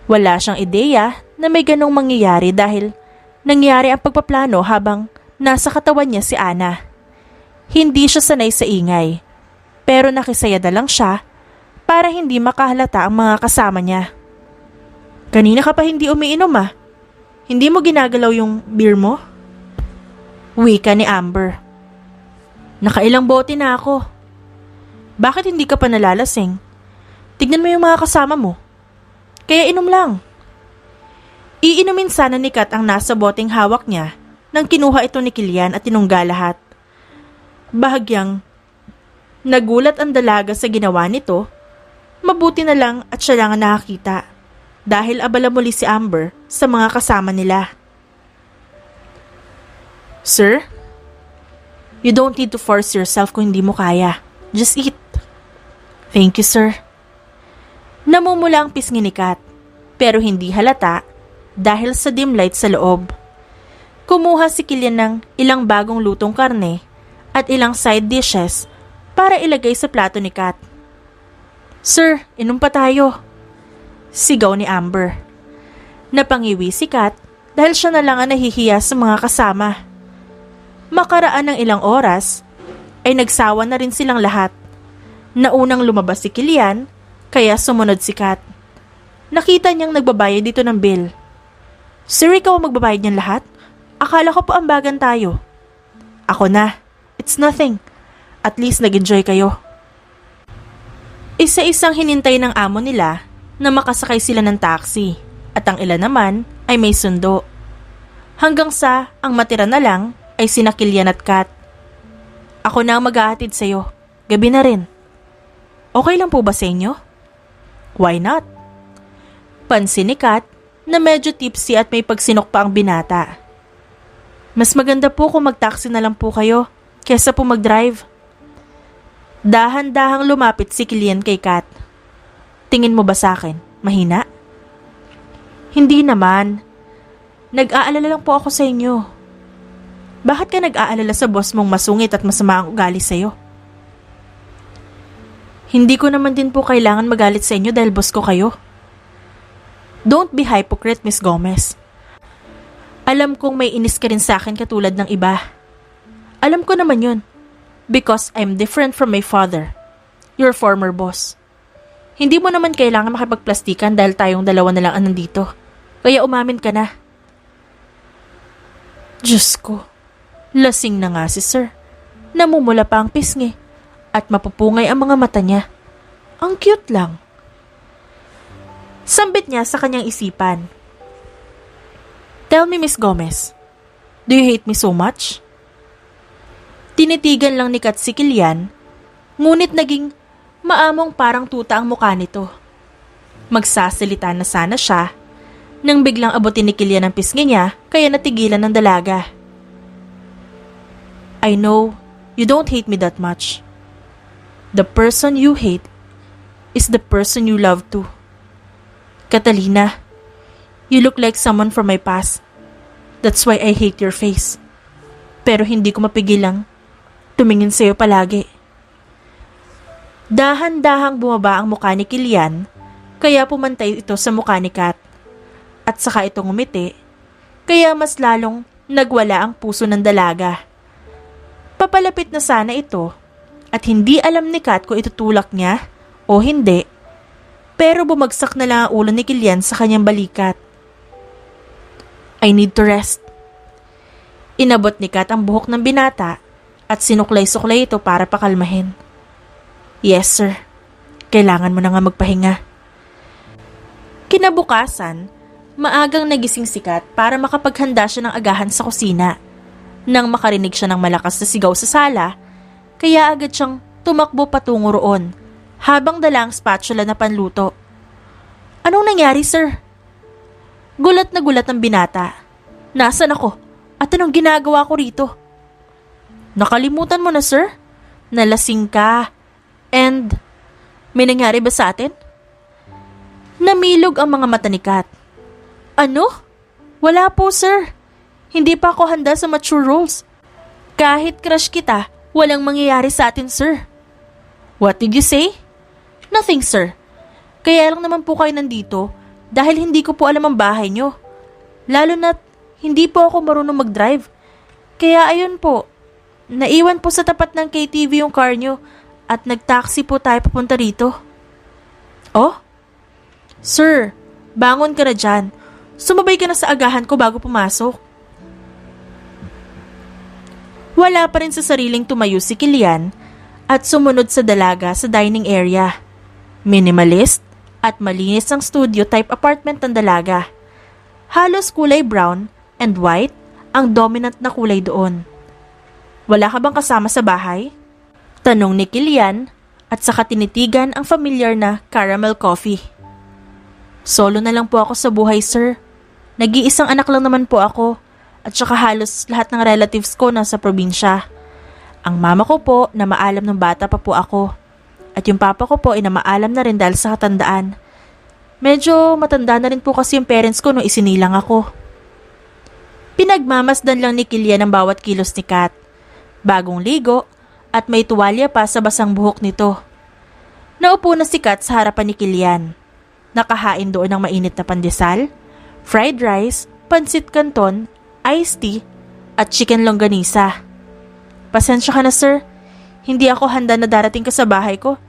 Wala siyang ideya na may ganong mangyayari dahil nangyari ang pagpaplano habang nasa katawan niya si Ana. Hindi siya sanay sa ingay, pero nakisaya na lang siya para hindi makahalata ang mga kasama niya. Kanina ka pa hindi umiinom ah. Hindi mo ginagalaw yung beer mo? Wika ni Amber. Nakailang bote na ako. Bakit hindi ka pa nalalasing? Tignan mo yung mga kasama mo. Kaya inom lang. Iinumin sana ni Kat ang nasa boteng hawak niya nang kinuha ito ni Kilian at tinungga lahat. Bahagyang nagulat ang dalaga sa ginawa nito. Mabuti na lang at siya lang ang nakakita dahil abala muli si Amber sa mga kasama nila. Sir, you don't need to force yourself kung hindi mo kaya. Just eat. Thank you, sir. Namumula ang pisngi ni Kat, pero hindi halata dahil sa dim light sa loob. Kumuha si Kilian ng ilang bagong lutong karne at ilang side dishes para ilagay sa plato ni Kat. Sir, inom pa tayo. Sigaw ni Amber. Napangiwi si Kat dahil siya na lang ang nahihiya sa mga kasama. Makaraan ng ilang oras ay nagsawa na rin silang lahat. Naunang lumabas si Kilian kaya sumunod si Kat. Nakita niyang nagbabayad dito ng bill. Sir, ikaw ang magbabayad niyan lahat? Akala ko pa ambagan tayo. Ako na. It's nothing. At least nag-enjoy kayo. Isa-isang hinintay ng amo nila na makasakay sila ng taxi at ang ilan naman ay may sundo. Hanggang sa ang matira na lang ay sina Kilian at Kat. Ako na ang mag-aatid sa'yo. Gabi na rin. Okay lang po ba sa inyo? Why not? Pansin ni Kat na medyo tipsy at may pagsinok pa ang binata. Mas maganda po kung mag-taxi na lang po kayo kesa po mag-drive. Dahan-dahang lumapit si Kilian kay Kat. Tingin mo ba sa akin? Mahina? Hindi naman. Nag-aalala lang po ako sa inyo. Bakit ka nag-aalala sa boss mong masungit at masama ang ugali sa'yo? Hindi ko naman din po kailangan magalit sa inyo dahil boss ko kayo. Don't be hypocrite, Miss Gomez. Alam kong may inis ka rin sa akin katulad ng iba. Alam ko naman yun. Because I'm different from my father, your former boss. Hindi mo naman kailangan makipagplastikan dahil tayong dalawa na lang ang nandito. Kaya umamin ka na. Diyos ko, lasing na nga si sir. Namumula pa ang pisngi at mapupungay ang mga mata niya. Ang cute lang. Sambit niya sa kanyang isipan. Tell me, Miss Gomez, do you hate me so much? Tinitigan lang ni Kat si Kilian, ngunit naging maamong parang tuta ang mukha nito. Magsasalita na sana siya, nang biglang abutin ni Kilian ang pisngi niya kaya natigilan ng dalaga. I know you don't hate me that much. The person you hate is the person you love too. Catalina, you look like someone from my past. That's why I hate your face. Pero hindi ko mapigilang tumingin sa'yo palagi. Dahan-dahang bumaba ang mukha ni Kilian, kaya pumantay ito sa mukha ni Kat. At saka ito ngumiti, kaya mas lalong nagwala ang puso ng dalaga. Papalapit na sana ito, at hindi alam ni Kat kung itutulak niya o hindi, pero bumagsak na lang ang ulo ni Kilian sa kanyang balikat. I need to rest. Inabot ni Kat ang buhok ng binata at sinuklay-suklay ito para pakalmahin. Yes, sir. Kailangan mo na nga magpahinga. Kinabukasan, maagang nagising si Kat para makapaghanda siya ng agahan sa kusina. Nang makarinig siya ng malakas na sigaw sa sala, kaya agad siyang tumakbo patungo roon, habang dala ang spatula na panluto. Anong nangyari, sir? Gulat na gulat ang binata. Nasaan ako? At anong ginagawa ko rito? Nakalimutan mo na, sir? Nalasing ka. And, may nangyari ba sa atin? Namilog ang mga mata ni Kat. Ano? Wala po, sir. Hindi pa ako handa sa mature roles. Kahit crush kita, walang mangyayari sa atin, sir. What did you say? Nothing, sir. Kaya lang naman po kayo nandito dahil hindi ko po alam ang bahay nyo. Lalo na't hindi po ako marunong mag-drive. Kaya ayun po, naiwan po sa tapat ng KTV yung car nyo at nag-taxi po tayo papunta rito. Oh? Sir, bangon ka na dyan. Sumabay ka na sa agahan ko bago pumasok. Wala pa rin sa sariling tumayo si Kilian at sumunod sa dalaga sa dining area. Minimalist at malinis ang studio type apartment ng dalaga. Halos kulay brown and white ang dominant na kulay doon. Wala ka bang kasama sa bahay? Tanong ni Kilian at saka tinitigan ang familiar na caramel coffee. Solo na lang po ako sa buhay, sir. Nag-iisang anak lang naman po ako at saka halos lahat ng relatives ko nasa probinsya. Ang mama ko po na maalam ng bata pa po ako at yung papa ko po ay na maalam na rin dahil sa katandaan. Medyo matanda na rin po kasi yung parents ko nung isinilang ako. Pinagmamasdan lang ni Kilian ang bawat kilos ni Kat. Bagong ligo at may tuwalya pa sa basang buhok nito. Naupo na si Kat sa harapan ni Kilian. Nakahain doon ng mainit na pandesal, fried rice, pansit canton, iced tea, at chicken longganisa. Pasensya ka na, sir. Hindi ako handa na darating ka sa bahay ko.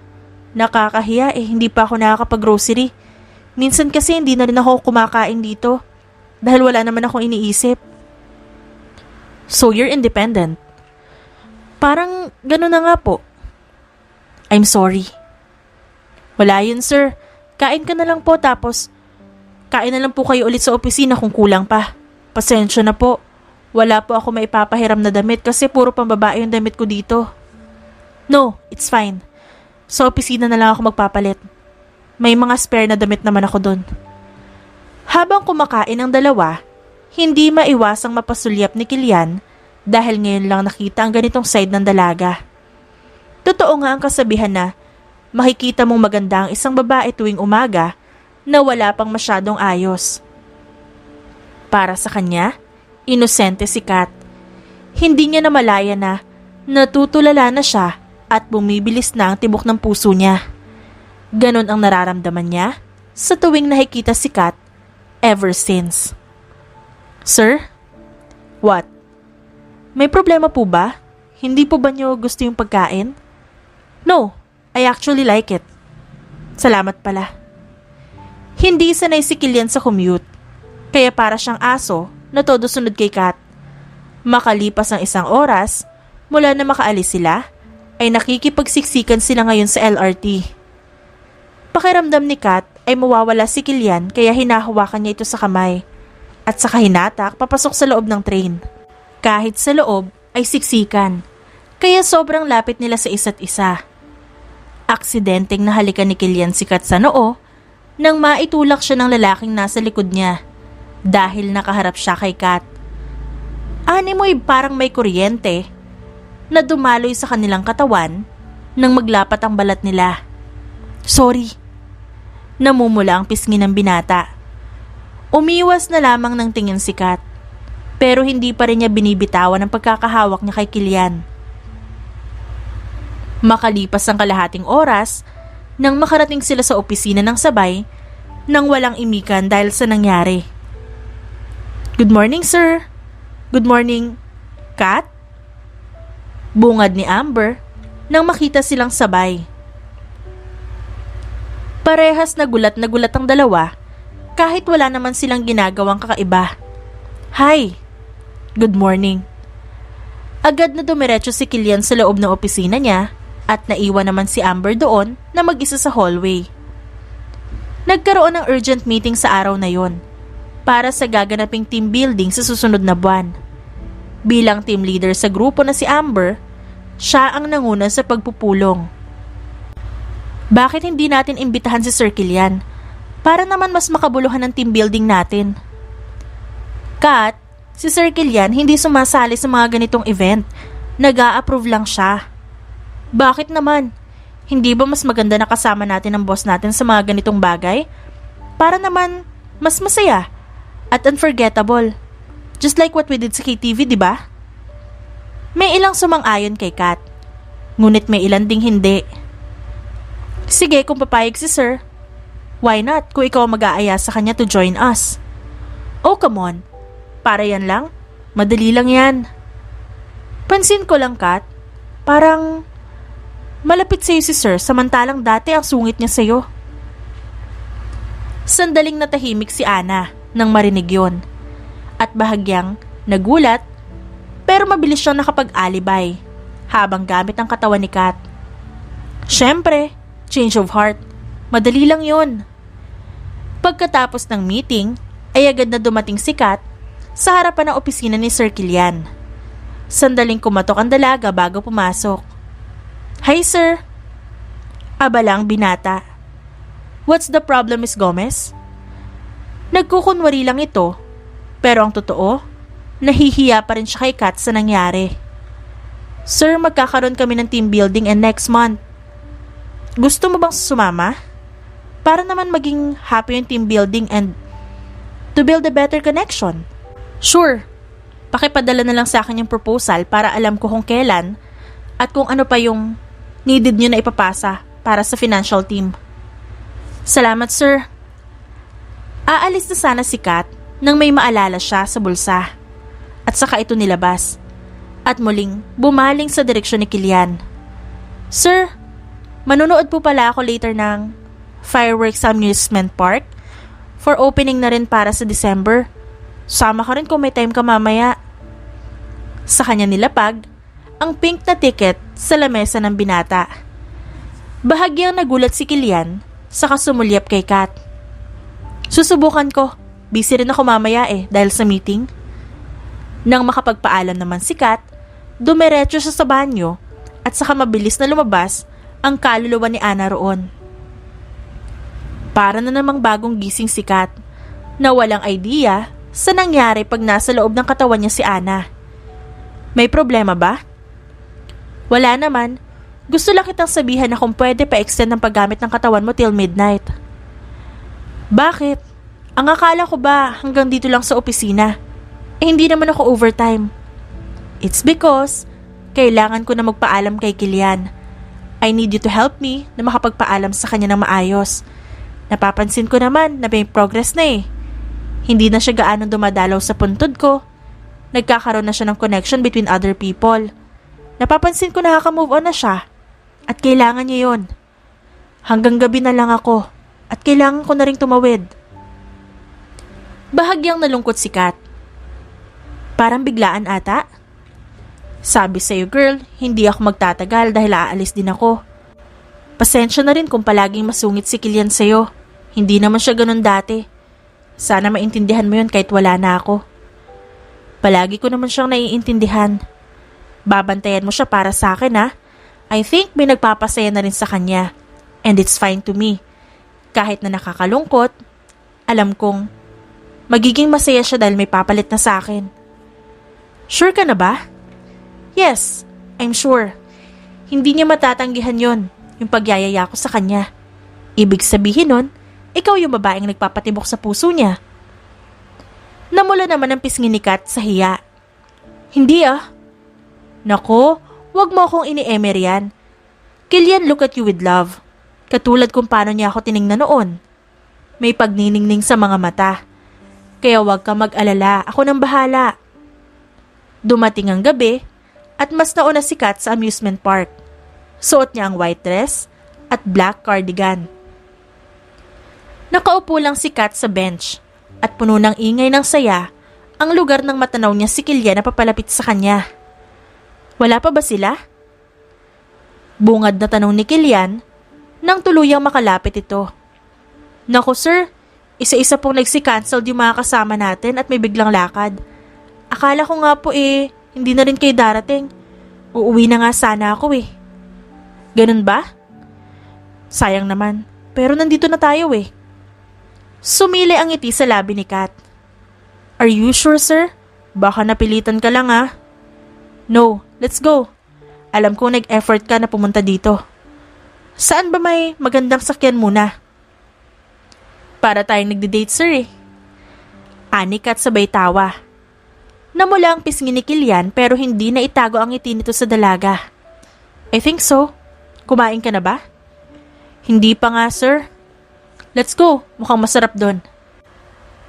Nakakahiya hindi pa ako nakakapag-grocery. Minsan kasi hindi na rin ako kumakain dito dahil wala naman akong iniisip. So you're independent? Parang gano'n na nga po. I'm sorry. Wala yun, sir. Kain ka na lang po tapos kain na lang po kayo ulit sa opisina kung kulang pa. Pasensya na po. Wala po ako maipapahiram na damit kasi puro pambabae yung damit ko dito. No, it's fine. Sa opisina na lang ako magpapalit. May mga spare na damit naman ako doon. Habang kumakain ang dalawa, hindi maiwasang mapasulyap ni Kilian dahil ngayon lang nakita ang ganitong side ng dalaga. Totoo nga ang kasabihan na makikita mong maganda ang isang babae tuwing umaga na wala pang masyadong ayos. Para sa kanya, inosente si Kat. Hindi niya namalaya na natutulala na siya at bumibilis na ang tibok ng puso niya. Ganon ang nararamdaman niya sa tuwing nakikita si Kat ever since. Sir? What? May problema po ba? Hindi po ba niyo gusto yung pagkain? No, I actually like it. Salamat pala. Hindi sanay si Kilian sa commute, kaya para siyang aso na todo sunod kay Kat. Makalipas ang 1 oras, mula na makaalis sila, ay nakikipagsiksikan sila ngayon sa LRT. Pakiramdam ni Kat ay mawawala si Kilian kaya hinahawakan niya ito sa kamay at saka hinatak papasok sa loob ng train. Kahit sa loob ay siksikan, kaya sobrang lapit nila sa isa't isa. Aksidenteng nahalikan ni Kilian si Kat sa noo nang maitulak siya ng lalaking nasa likod niya dahil nakaharap siya kay Kat. Animoy parang may kuryente na dumaloy sa kanilang katawan nang maglapat ang balat nila. Sorry. Namumula ang pisngi ng binata. Umiwas na lamang ng tingin si Kat, pero hindi pa rin niya binibitawan ang pagkakahawak niya kay Kilian. Makalipas ang kalahating oras, nang makarating sila sa opisina ng sabay, nang walang imikan dahil sa nangyari. Good morning, sir. Good morning, Kat? Bungad ni Amber nang makita silang sabay. Parehas na gulat ang dalawa kahit wala naman silang ginagawang kakaiba. Hi! Good morning. Agad na dumiretso si Kilian sa loob ng opisina niya at naiwan naman si Amber doon na mag-isa sa hallway. Nagkaroon ng urgent meeting sa araw na yon para sa gaganaping team building sa susunod na buwan. Bilang team leader sa grupo na si Amber, siya ang nanguna sa pagpupulong. Bakit hindi natin imbitahan si Sir Kilian para naman mas makabuluhan ng team building natin? Kat, si Sir Kilian hindi sumasali sa mga ganitong event. Nag-a-approve lang siya. Bakit naman? Hindi ba mas maganda na kasama natin ang boss natin sa mga ganitong bagay? Para naman mas masaya at unforgettable. Just like what we did sa KTV, di ba? May ilang sumang-ayon kay Kat. Ngunit may ilan ding hindi. Sige, kung papayag si Sir. Why not kung ikaw mag-aaya sa kanya to join us? Oh, come on. Para yan lang? Madali lang yan. Pansin ko lang, Kat. Parang malapit sa'yo si Sir samantalang dati ang sungit niya sa'yo. Sandaling natahimik si Ana nang marinig yon. At bahagyang nagulat pero mabilis siyang nakapag-alibay habang gamit ang katawan ni Kat. Siyempre, change of heart. Madali lang yon. Pagkatapos ng meeting, ay agad na dumating si Kat sa harapan ng opisina ni Sir Kilian. Sandaling kumatok ang dalaga bago pumasok. "Hi, sir." Abala ang binata. "What's the problem, Miss Gomez?" Nagkukunwari lang ito, pero ang totoo, nahihiya pa rin siya kay Kat sa nangyari. "Sir, magkakaroon kami ng team building and next month. Gusto mo bang sumama? Para naman maging happy yung team building and to build a better connection." "Sure. Pakipadala na lang sa akin yung proposal para alam ko kung kailan at kung ano pa yung needed nyo na ipapasa para sa financial team." "Salamat, sir." Aalis na sana si Kat nang may maalala siya sa bulsa at saka ito nilabas at muling bumaling sa direksyon ni Kilian. "Sir, manonood po pala ako later ng fireworks amusement park for opening na rin para sa December. Sama ka rin kung may time ka mamaya." Sa kanya nilapag ang pink na ticket sa lamesa ng binata. Bahagyang nagulat si Kilian saka sumulyap kay Kat. "Susubukan ko. Busy rin ako mamaya dahil sa meeting." Nang makapagpaalam naman si Kat, dumiretso siya sa banyo at saka mabilis na lumabas ang kaluluwa ni Ana roon. Para na namang bagong gising si Kat na walang idea sa nangyari pag nasa loob ng katawan niya si Ana. "May problema ba?" "Wala naman. Gusto lang kitang sabihan na kung pwede pa-extend ang paggamit ng katawan mo till midnight." "Bakit? Ang akala ko ba hanggang dito lang sa opisina? Hindi naman ako overtime." "It's because kailangan ko na magpaalam kay Kilian. I need you to help me na makapagpaalam sa kanya ng maayos. Napapansin ko naman na may progress na Hindi na siya gaano dumadalaw sa puntod ko. Nagkakaroon na siya ng connection between other people. Napapansin ko nakaka-move on na siya at kailangan niya yon. Hanggang gabi na lang ako at kailangan ko na ring tumawid." Bahagyang nalungkot si Kat. "Parang biglaan ata." "Sabi sa'yo girl, hindi ako magtatagal dahil aalis din ako. Pasensya na rin kung palaging masungit si Kilian sa'yo. Hindi naman siya ganun dati. Sana maintindihan mo yun kahit wala na ako. Palagi ko naman siyang naiintindihan. Babantayan mo siya para sa akin ha. I think may nagpapasaya na rin sa kanya. And it's fine to me. Kahit na nakakalungkot, alam kong magiging masaya siya dahil may papalit na sa akin." "Sure ka na ba?" "Yes, I'm sure. Hindi niya matatanggihan yon, yung pagyayaya ko sa kanya. Ibig sabihin nun, ikaw yung babaeng nagpapatibok sa puso niya." Namula naman ang pisngi ni Kat sa hiya. "Hindi ah." "Nako, wag mo akong ini-emer yan. Kilian look at you with love. Katulad kung paano niya ako tiningnan noon. May pagniningning sa mga mata. Kaya wag ka mag-alala, ako nang bahala." Dumating ang gabi at mas nauna si Kat sa amusement park. Suot niya ang white dress at black cardigan. Nakaupo lang si Kat sa bench at puno ng ingay ng saya ang lugar ng matanaw niya si Kilian na papalapit sa kanya. "Wala pa ba sila?" Bungad na tanong ni Kilian nang tuluyang makalapit ito. "Naku sir, isa-isa pong nagsi-cancelled yung mga kasama natin at may biglang lakad. Akala ko nga po hindi na rin kayo darating. Uuwi na nga sana ako Ganun ba?" "Sayang naman, pero nandito na tayo Sumili ang ngiti sa labi ni Kat. "Are you sure sir? Baka napilitan ka lang "No, let's go. Alam ko nag-effort ka na pumunta dito. Saan ba may magandang sakyan muna?" "Para tayong nagde-date sir Ani Kat sabay tawa. Namula ang pisngi ni Kilian pero hindi na itago ang ngiti nito sa dalaga. "I think so. Kumain ka na ba?" "Hindi pa nga sir." "Let's go, mukhang masarap doon."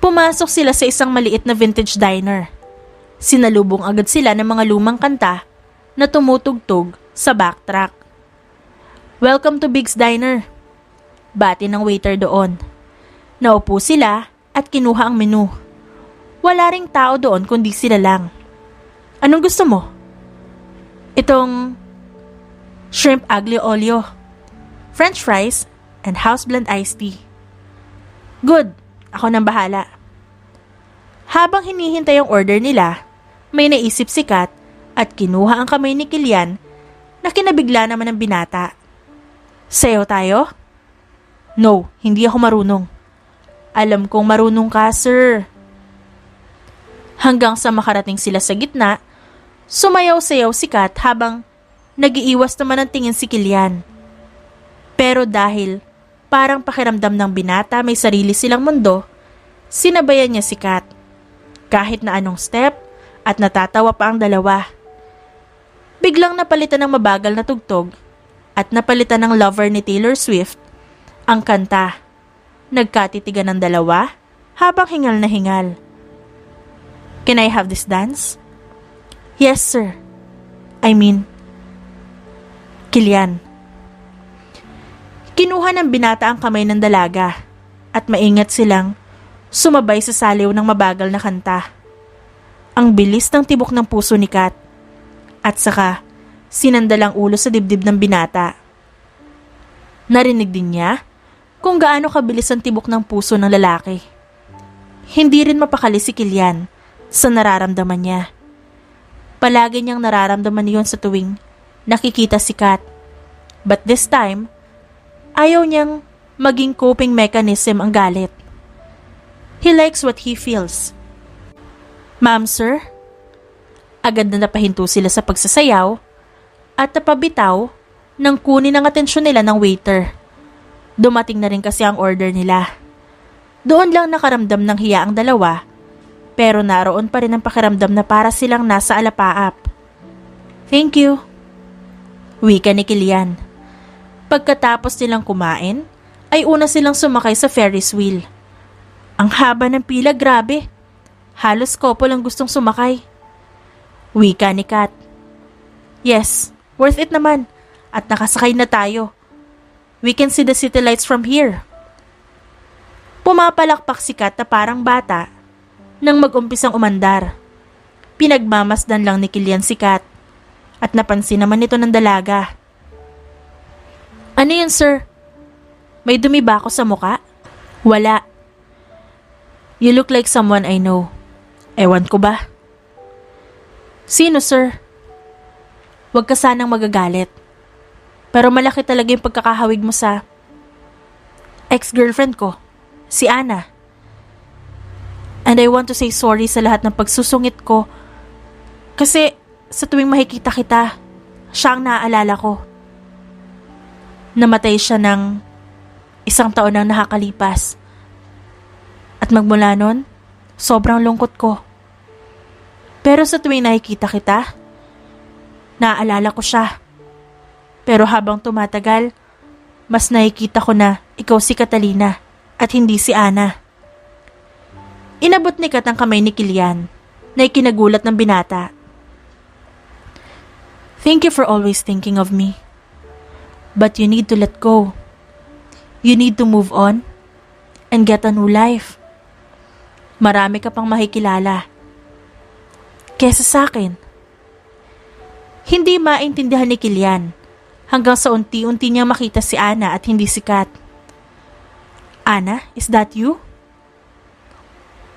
Pumasok sila sa isang maliit na vintage diner. Sinalubong agad sila ng mga lumang kanta na tumutugtog sa backtrack. "Welcome to Big's Diner." Bati ng waiter doon. Naupo sila at kinuha ang menu. Wala ring tao doon kundi sila lang. Anong gusto mo? Itong shrimp aglio olio, French fries, and house blend iced tea. Good, ako nang bahala. Habang hinihintay ang order nila, may naisip si Kat at kinuha ang kamay ni Kilian na kinabigla naman ng binata. Sayaw tayo? No, hindi ako marunong. Alam kong marunong ka, sir. Hanggang sa makarating sila sa gitna, sumayaw-sayaw si Kat habang nag-iiwas naman ang tingin si Kilian. Pero dahil parang pakiramdam ng binata may sarili silang mundo, sinabayan niya si Kat. Kahit na anong step at natatawa pa ang dalawa. Biglang napalitan ng mabagal na tugtog at napalitan ng Lover ni Taylor Swift ang kanta. Nagkatitigan ng dalawa habang hingal na hingal. Can I have this dance? Yes, sir. I mean, Kilian. Kinuha ng binata ang kamay ng dalaga at maingat silang sumabay sa saliw ng mabagal na kanta. Ang bilis ng tibok ng puso ni Kat at saka sinandal ang ulo sa dibdib ng binata. Narinig din niya kung gaano kabilis ang tibok ng puso ng lalaki. Hindi rin mapakali si Kilian sa nararamdaman niya. Palagi niyang nararamdaman iyon sa tuwing nakikita si Kat. But this time, ayaw niyang maging coping mechanism ang galit. He likes what he feels. Ma'am, sir? Agad na napahinto sila sa pagsasayaw at napabitaw nang kunin ang atensyon nila ng waiter. Dumating na rin kasi ang order nila. Doon lang nakaramdam ng hiya ang dalawa, pero naroon pa rin ang pakiramdam na para silang nasa alapaap. Thank you, wika ni Kilian. Pagkatapos nilang kumain, ay una silang sumakay sa Ferris wheel. Ang haba ng pila, grabe. Halos couple ang gustong sumakay. Wika ni Kat. Yes, worth it naman. At nakasakay na tayo. We can see the city lights from here. Pumapalakpak si Kat na parang bata nang mag-umpisang umandar. Pinagmamasdan lang ni Kilian si Kat at napansin naman ito ng dalaga. Ano yun, sir? May dumi ba ako sa muka? Wala. You look like someone I know. Ewan ko ba? Sino, sir? Huwag ka sanang magagalit. Pero malaki talaga yung pagkakahawig mo sa ex-girlfriend ko, si Ana. And I want to say sorry sa lahat ng pagsusungit ko. Kasi sa tuwing makikita kita, siya ang naaalala ko. Namatay siya ng 1 taon nang nakakalipas. At magmula nun, sobrang lungkot ko. Pero sa tuwing nakikita kita, naaalala ko siya. Pero habang tumatagal, mas nakikita ko na ikaw si Catalina at hindi si Ana. Inabot ni Kat ang kamay ni Kilian na ikinagulat ng binata. Thank you for always thinking of me. But you need to let go. You need to move on and get a new life. Marami ka pang makikilala kesa sa akin. Hindi maintindihan ni Kilian hanggang sa unti-unti niya makita si Ana at hindi si Kat. Ana, is that you?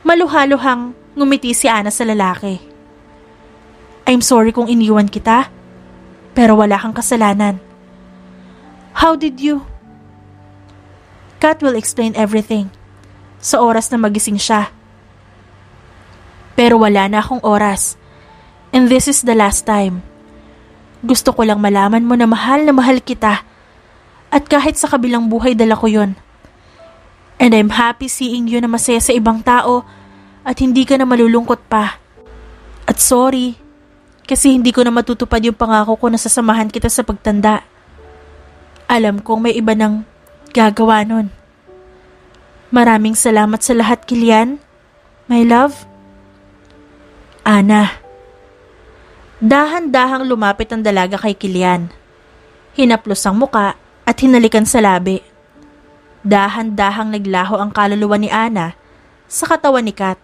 Maluhaluhang ngumiti si Ana sa lalaki. I'm sorry kung iniwan kita, pero wala kang kasalanan. How did you? Kat will explain everything sa oras na magising siya. Pero wala na akong oras, and this is the last time. Gusto ko lang malaman mo na mahal kita. At kahit sa kabilang buhay dala ko yon. And I'm happy seeing you na masaya sa ibang tao at hindi ka na malulungkot pa. At sorry, kasi hindi ko na matutupad yung pangako ko na sasamahan kita sa pagtanda. Alam kong may iba nang gagawa nun. Maraming salamat sa lahat, Kilian. My love. Ana. Dahan-dahang lumapit ang dalaga kay Kilian. Hinaplos ang muka at hinalikan sa labi. Dahan-dahang naglaho ang kaluluwa ni Ana sa katawan ni Kat.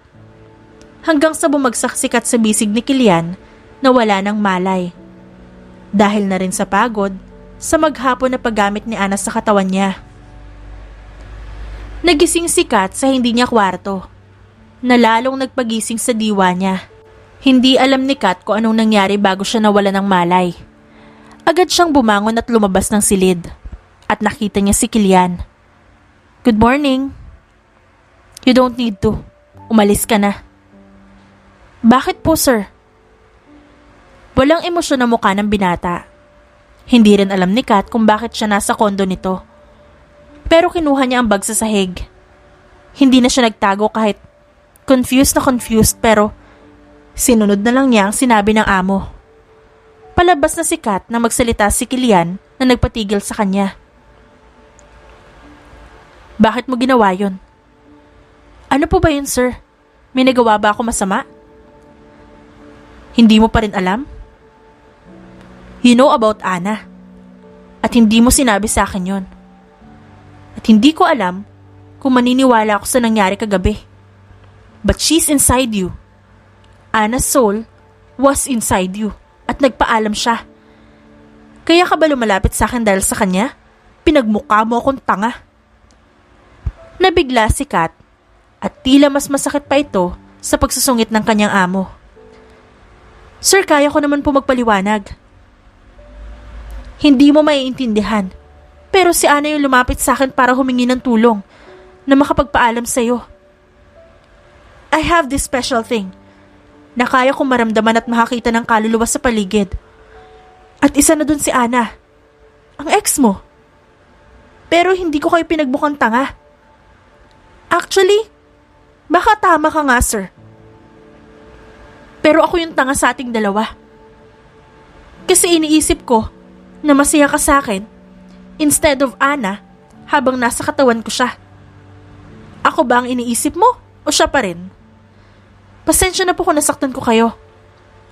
Hanggang sa bumagsak si Kat sa bisig ni Kilian na wala ng malay. Dahil na rin sa pagod sa maghapon na paggamit ni Ana sa katawan niya. Nagising si Kat sa hindi niya kwarto, na lalong nagpagising sa diwa niya. Hindi alam ni Kat kung anong nangyari bago siya nawala ng malay. Agad siyang bumangon at lumabas ng silid. At nakita niya si Kilian. "Good morning." "You don't need to. Umalis ka na." "Bakit po, sir?" Walang emosyon na mukha ng binata. Hindi rin alam ni Kat kung bakit siya nasa kondo nito. Pero kinuha niya ang bag sa sahig. Hindi na siya nagtago kahit confused pero sinunod na lang niya ang sinabi ng amo. Palabas na si Kat na magsalita si Kilian na nagpatigil sa kanya. "Bakit mo ginawa yun?" "Ano po ba yun, sir? May nagawa ba ako masama?" "Hindi mo pa rin alam? You know about Ana. At hindi mo sinabi sa akin yon. At hindi ko alam kung maniniwala ako sa nangyari kagabi. But she's inside you. Ana's soul was inside you at nagpaalam siya. Kaya ka ba lumalapit sa akin dahil sa kanya? Pinagmukha mo akong tanga." Nabigla si Kat at tila mas masakit pa ito sa pagsusungit ng kanyang amo. "Sir, kaya ko naman po magpaliwanag." "Hindi mo maiintindihan. Pero si Ana yung lumapit sa akin para humingi ng tulong na makapagpaalam sa'yo. I have this special thing na kaya kong maramdaman at makakita ng kaluluwa sa paligid. At isa na dun si Ana, ang ex mo. Pero hindi ko kayo pinagbukang tanga. Actually, baka tama ka nga, sir. Pero ako yung tanga sa ating dalawa. Kasi iniisip ko na masaya ka sa akin instead of Ana habang nasa katawan ko siya. Ako ba ang iniisip mo o siya pa rin? Pasensya na po kung nasaktan ko kayo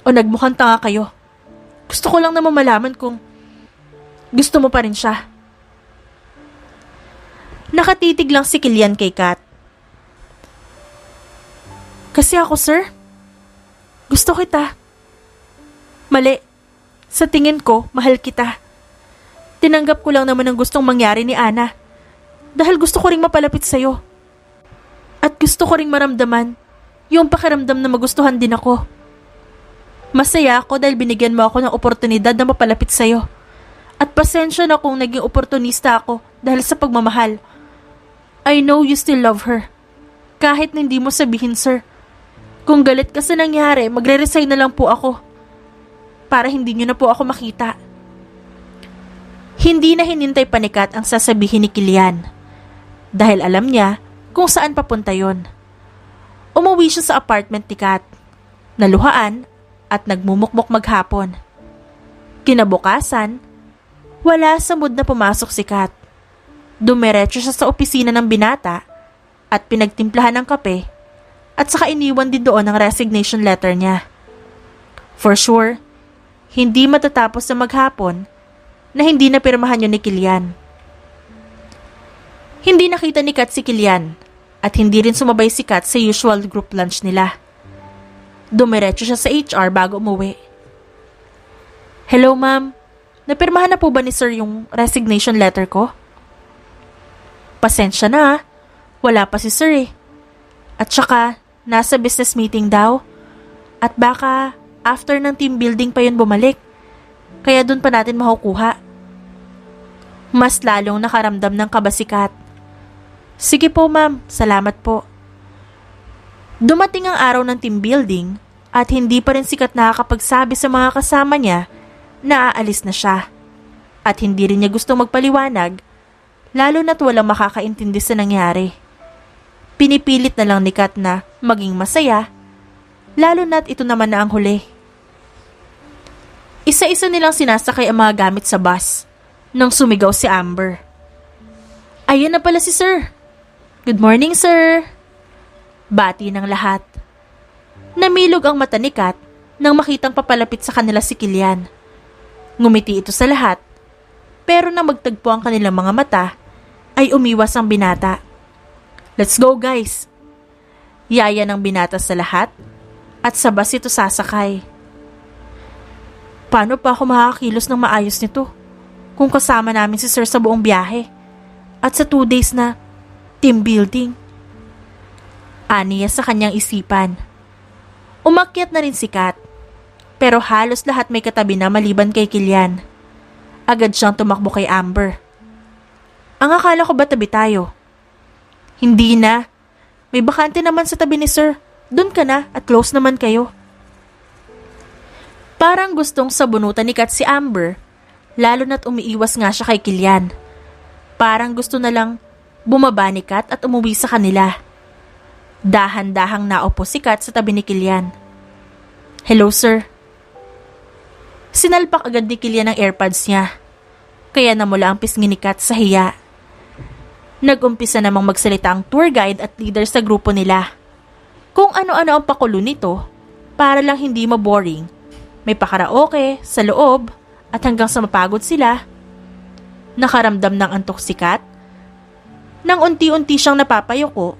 o nagmukhang tanga kayo. Gusto ko lang naman malaman kung gusto mo pa rin siya." Nakatitig lang si Kilian kay Kat. "Kasi ako, sir, gusto kita. Mali. Sa tingin ko, mahal kita. Tinanggap ko lang naman ang gustong mangyari ni Ana dahil gusto ko ring mapalapit sa'yo. At gusto ko ring maramdaman yung pakiramdam na magustuhan din ako. Masaya ako dahil binigyan mo ako ng oportunidad na mapalapit sa'yo. At pasensya na kung naging oportunista ako dahil sa pagmamahal. I know you still love her. Kahit na hindi mo sabihin, sir. Kung galit ka sa nangyari, magre-resign na lang po ako. Para hindi niyo na po ako makita." Hindi na hinintay pa ni Kat ang sasabihin ni Kilian. Dahil alam niya kung saan papunta yon. Umuwi siya sa apartment ni Kat, naluhaan at nagmumukmok maghapon. Kinabukasan, wala sa mood na pumasok si Kat. Dumiretso siya sa opisina ng binata at pinagtimplahan ng kape at saka iniwan din doon ang resignation letter niya. For sure, hindi matatapos sa maghapon na hindi napirmahan yun ni Kilian. Hindi nakita ni Kat si Kilian at hindi rin sumabay si Kat sa usual group lunch nila. Dumiretso siya sa HR bago umuwi. "Hello, ma'am. Napirmahan na po ba ni sir yung resignation letter ko?" "Pasensya na, wala pa si sir eh. At saka, nasa business meeting daw. At baka after ng team building pa yun bumalik. Kaya dun pa natin makukuha." Mas lalong nakaramdam ng kaba si Kat. "Sige po, ma'am. Salamat po." Dumating ang araw ng team building at hindi pa rin si Kat nakakapagsabi sa mga kasama niya na aalis na siya. At hindi rin niya gustong magpaliwanag, lalo na't walang makakaintindi sa nangyari. Pinipilit na lang ni Kat na maging masaya, lalo na't ito naman na ang huli. Isa-isa nilang sinasakay ang mga gamit sa bus nang sumigaw si Amber. "Ayan na pala si sir. Good morning, sir." Bati ng lahat. Namilog ang mata ni Kat nang makitang papalapit sa kanila si Kilian. Ngumiti ito sa lahat, pero nang magtagpo ang kanilang mga mata, ay umiwas ang binata. Let's go guys! Yaya ng binata sa lahat at sa bus ito sasakay. Paano pa ako makakakilos ng maayos nito kung kasama namin si Sir sa buong biyahe at sa 2 days na team building? Aniya sa kanyang isipan. Umakyat na rin si Kat, pero halos lahat may katabi na maliban kay Kilian. Agad siyang tumakbo kay Amber. Ang akala ko ba tabi tayo? Hindi na. May bakante naman sa tabi ni Sir. Doon ka na at close naman kayo. Parang gustong sabunutan ni Kat si Amber, lalo na't umiiwas nga siya kay Kilian. Parang gusto na lang bumaba ni Kat at umuwi sa kanila. Dahan-dahang naupo si Kat sa tabi ni Kilian. Hello, sir. Sinalpak agad ni Kilian ang AirPods niya, kaya namula ang pisngi ni Kat sa hiya. Nag-umpisa namang magsalita ang tour guide at leader sa grupo nila. Kung ano-ano ang pakulo nito, para lang hindi maboring. May pakaraoke, sa loob, at hanggang sa mapagod sila. Nakaramdam ng antok si Kat. Nang unti-unti siyang napapayoko,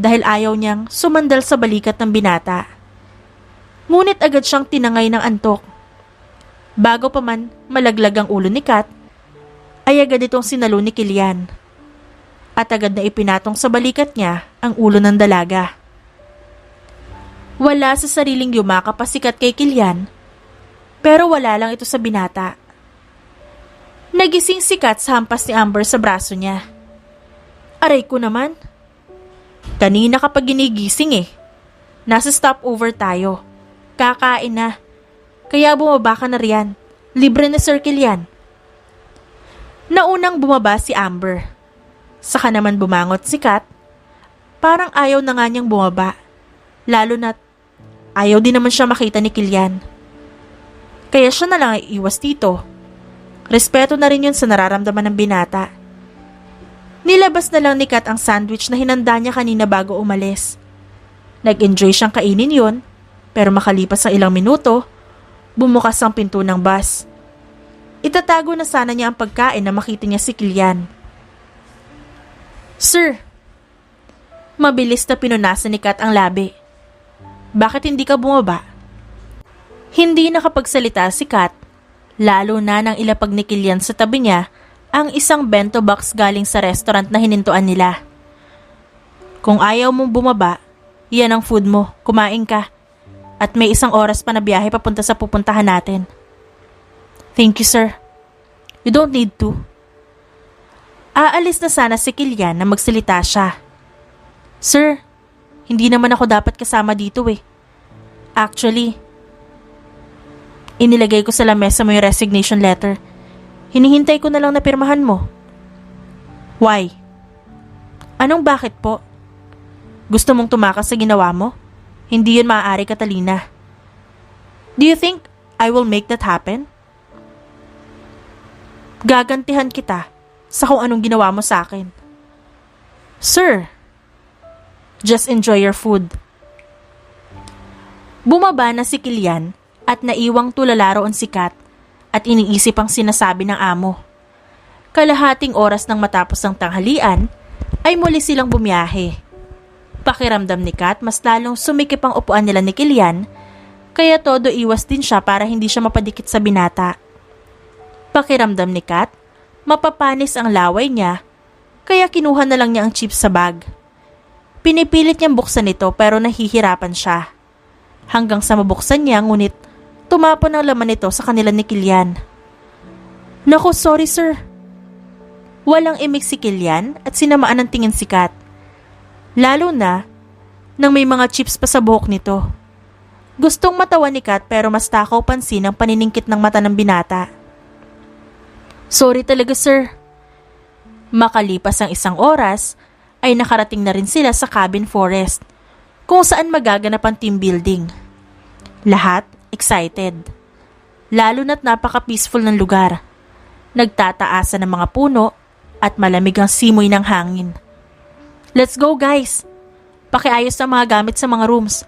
dahil ayaw niyang sumandal sa balikat ng binata. Ngunit agad siyang tinangay ng antok. Bago pa man malaglag ang ulo ni Kat, ay agad itong sinalo ni Kilian. At agad na ipinatong sa balikat niya ang ulo ng dalaga. Wala sa sariling yumakap pa si Kat kay Kilian, pero wala lang ito sa binata. Nagising si Kat sa hampas ni Amber sa braso niya. Aray ko naman. Kanina kapag ginigising Nasa stopover tayo. Kakain na. Kaya bumaba ka na riyan. Libre na circle yan. Naunang bumaba si Amber. Saka naman bumangot si Kat. Parang ayaw na nga niyang bumaba. Lalo na't ayaw din naman siya makita ni Kilian. Kaya siya na lang iiwas dito. Respeto na rin yun sa nararamdaman ng binata. Nilabas na lang ni Kat ang sandwich na hinanda niya kanina bago umalis. Nag-enjoy siyang kainin yun, pero makalipas ang ilang minuto, bumukas ang pinto ng bus. Itatago na sana niya ang pagkain na makita niya si Kilian. Sir! Mabilis na pinunasan ni Kat ang labi. Bakit hindi ka bumaba? Hindi nakapagsalita si Kat, lalo na nang ilapag ni Kilian sa tabi niya ang isang bento box galing sa restaurant na hinintuan nila. Kung ayaw mong bumaba, yan ang food mo, kumain ka. At may 1 oras pa na biyahe papunta sa pupuntahan natin. Thank you, sir. You don't need to. Aalis na sana si Kilian na magsalita siya. Sir, hindi naman ako dapat kasama dito Actually, inilagay ko sa lamesa mo yung resignation letter. Hinihintay ko na lang na pirmahan mo. Why? Anong bakit po? Gusto mong tumakas sa ginawa mo? Hindi yun maaari, Catalina. Do you think I will make that happen? Gagantihan kita sa kung anong ginawa mo sa akin. Sir, just enjoy your food. Bumaba na si Kilian at naiwang tulala roon si Kat at iniisip ang sinasabi ng amo. Kalahating oras nang matapos ang tanghalian, ay muli silang bumiyahe. Pakiramdam ni Kat mas lalong sumikip ang upuan nila ni Kilian, kaya todo iwas din siya para hindi siya mapadikit sa binata. Pakiramdam ni Kat, mapapanis ang laway niya, kaya kinuha na lang niya ang chips sa bag. Pinipilit niyang buksan ito pero nahihirapan siya. Hanggang sa mabuksan niya, ngunit tumapon ang laman nito sa kanila ni Kilian. Naku, sorry sir. Walang imik si Kilian at sinamaan ng tingin si Kat. Lalo na nang may mga chips pa sa buhok nito. Gustong matawa ni Kat pero mas takaw pansin ang paniningkit ng mata ng binata. Sorry talaga sir. Makalipas ang 1 oras, ay nakarating na rin sila sa Cabin Forest, kung saan magaganap ang team building. Lahat excited. Lalo na't napaka-peaceful ng lugar. Nagtataasan ng mga puno at malamig ang simoy ng hangin. Let's go guys! Pakiayos ang mga gamit sa mga rooms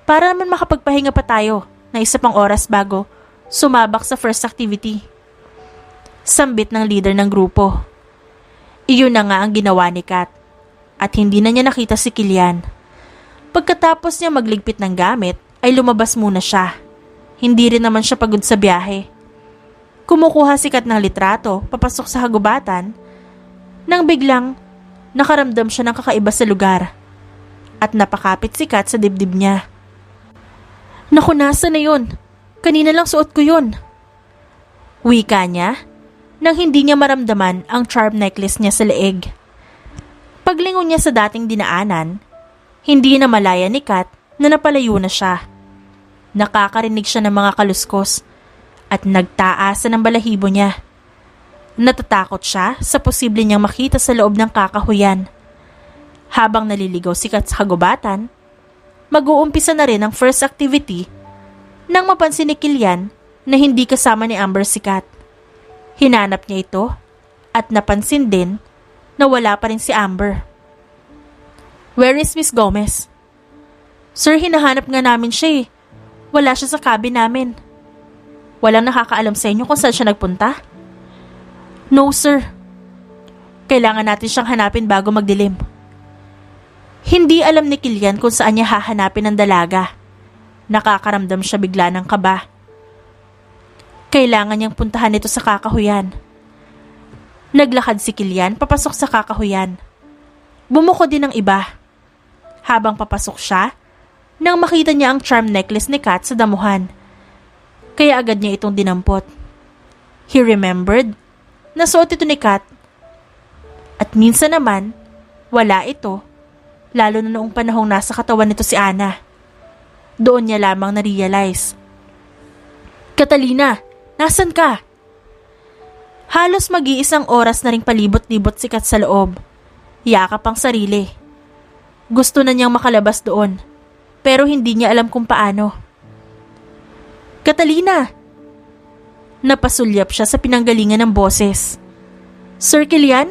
para naman makapagpahinga pa tayo na 1 pang oras bago sumabak sa first activity. Sambit ng leader ng grupo. Iyon na nga ang ginawa ni Kat at hindi na niya nakita si Kilian. Pagkatapos niya magligpit ng gamit ay lumabas muna siya. Hindi rin naman siya pagod sa biyahe. Kumukuha si Kat ng litrato papasok sa hagubatan nang biglang nakaramdam siya ng kakaiba sa lugar at napakapit si Kat sa dibdib niya. Naku, nasa na yun? Kanina lang suot ko yun. Wika niya nang hindi niya maramdaman ang charm necklace niya sa leeg. Paglingon niya sa dating dinaanan, hindi na malaya ni Kat na napalayo na siya. Nakakarinig siya ng mga kaluskos at nagtaasan ng balahibo niya. Natatakot siya sa posible niyang makita sa loob ng kakahuyan. Habang naliligaw si Kat sa kagubatan, mag-uumpisa na rin ang first activity nang mapansin ni Kilian na hindi kasama ni Amber si Kat. Hinanap niya ito at napansin din na wala pa rin si Amber. Where is Miss Gomez? Sir, hinahanap nga namin siya eh. Wala siya sa cabin namin. Walang nakakaalam sa inyo kung saan siya nagpunta? No, sir. Kailangan natin siyang hanapin bago magdilim. Hindi alam ni Kilian kung saan niya hahanapin ang dalaga. Nakakaramdam siya bigla ng kaba. Kailangan niyang puntahan ito sa kakahuyan. Naglakad si Kilian papasok sa kakahuyan. Bumuko din ang iba. Habang papasok siya, nang makita niya ang charm necklace ni Kat sa damuhan. Kaya agad niya itong dinampot. He remembered na suot ito ni Kat. At minsan naman, wala ito, lalo na noong panahong nasa katawan nito si Ana. Doon niya lamang na-realize. Catalina, nasan ka? Halos mag-iisang oras na ring palibot-libot si Kat sa loob. Yakap ang sarili. Gusto na niyang makalabas doon, pero hindi niya alam kung paano. Catalina! Napasulyap siya sa pinanggalingan ng boses. Sir Kilian?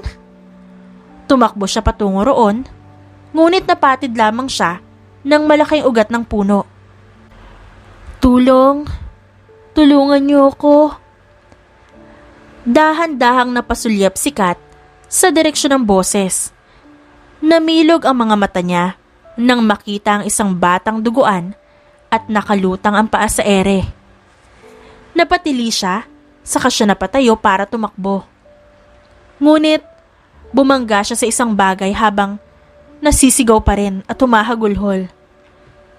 Tumakbo siya patungo roon, ngunit napatid lamang siya ng malaking ugat ng puno. Tulong! Tulungan niyo ako! Dahan-dahang napasulyap si Kat sa direksyon ng boses. Namilog ang mga mata niya nang makita ang isang batang duguan at nakalutang ang paa sa ere. Napatili siya, saka siya napatayo para tumakbo. Ngunit, bumangga siya sa isang bagay habang nasisigaw pa rin at humahagulhol.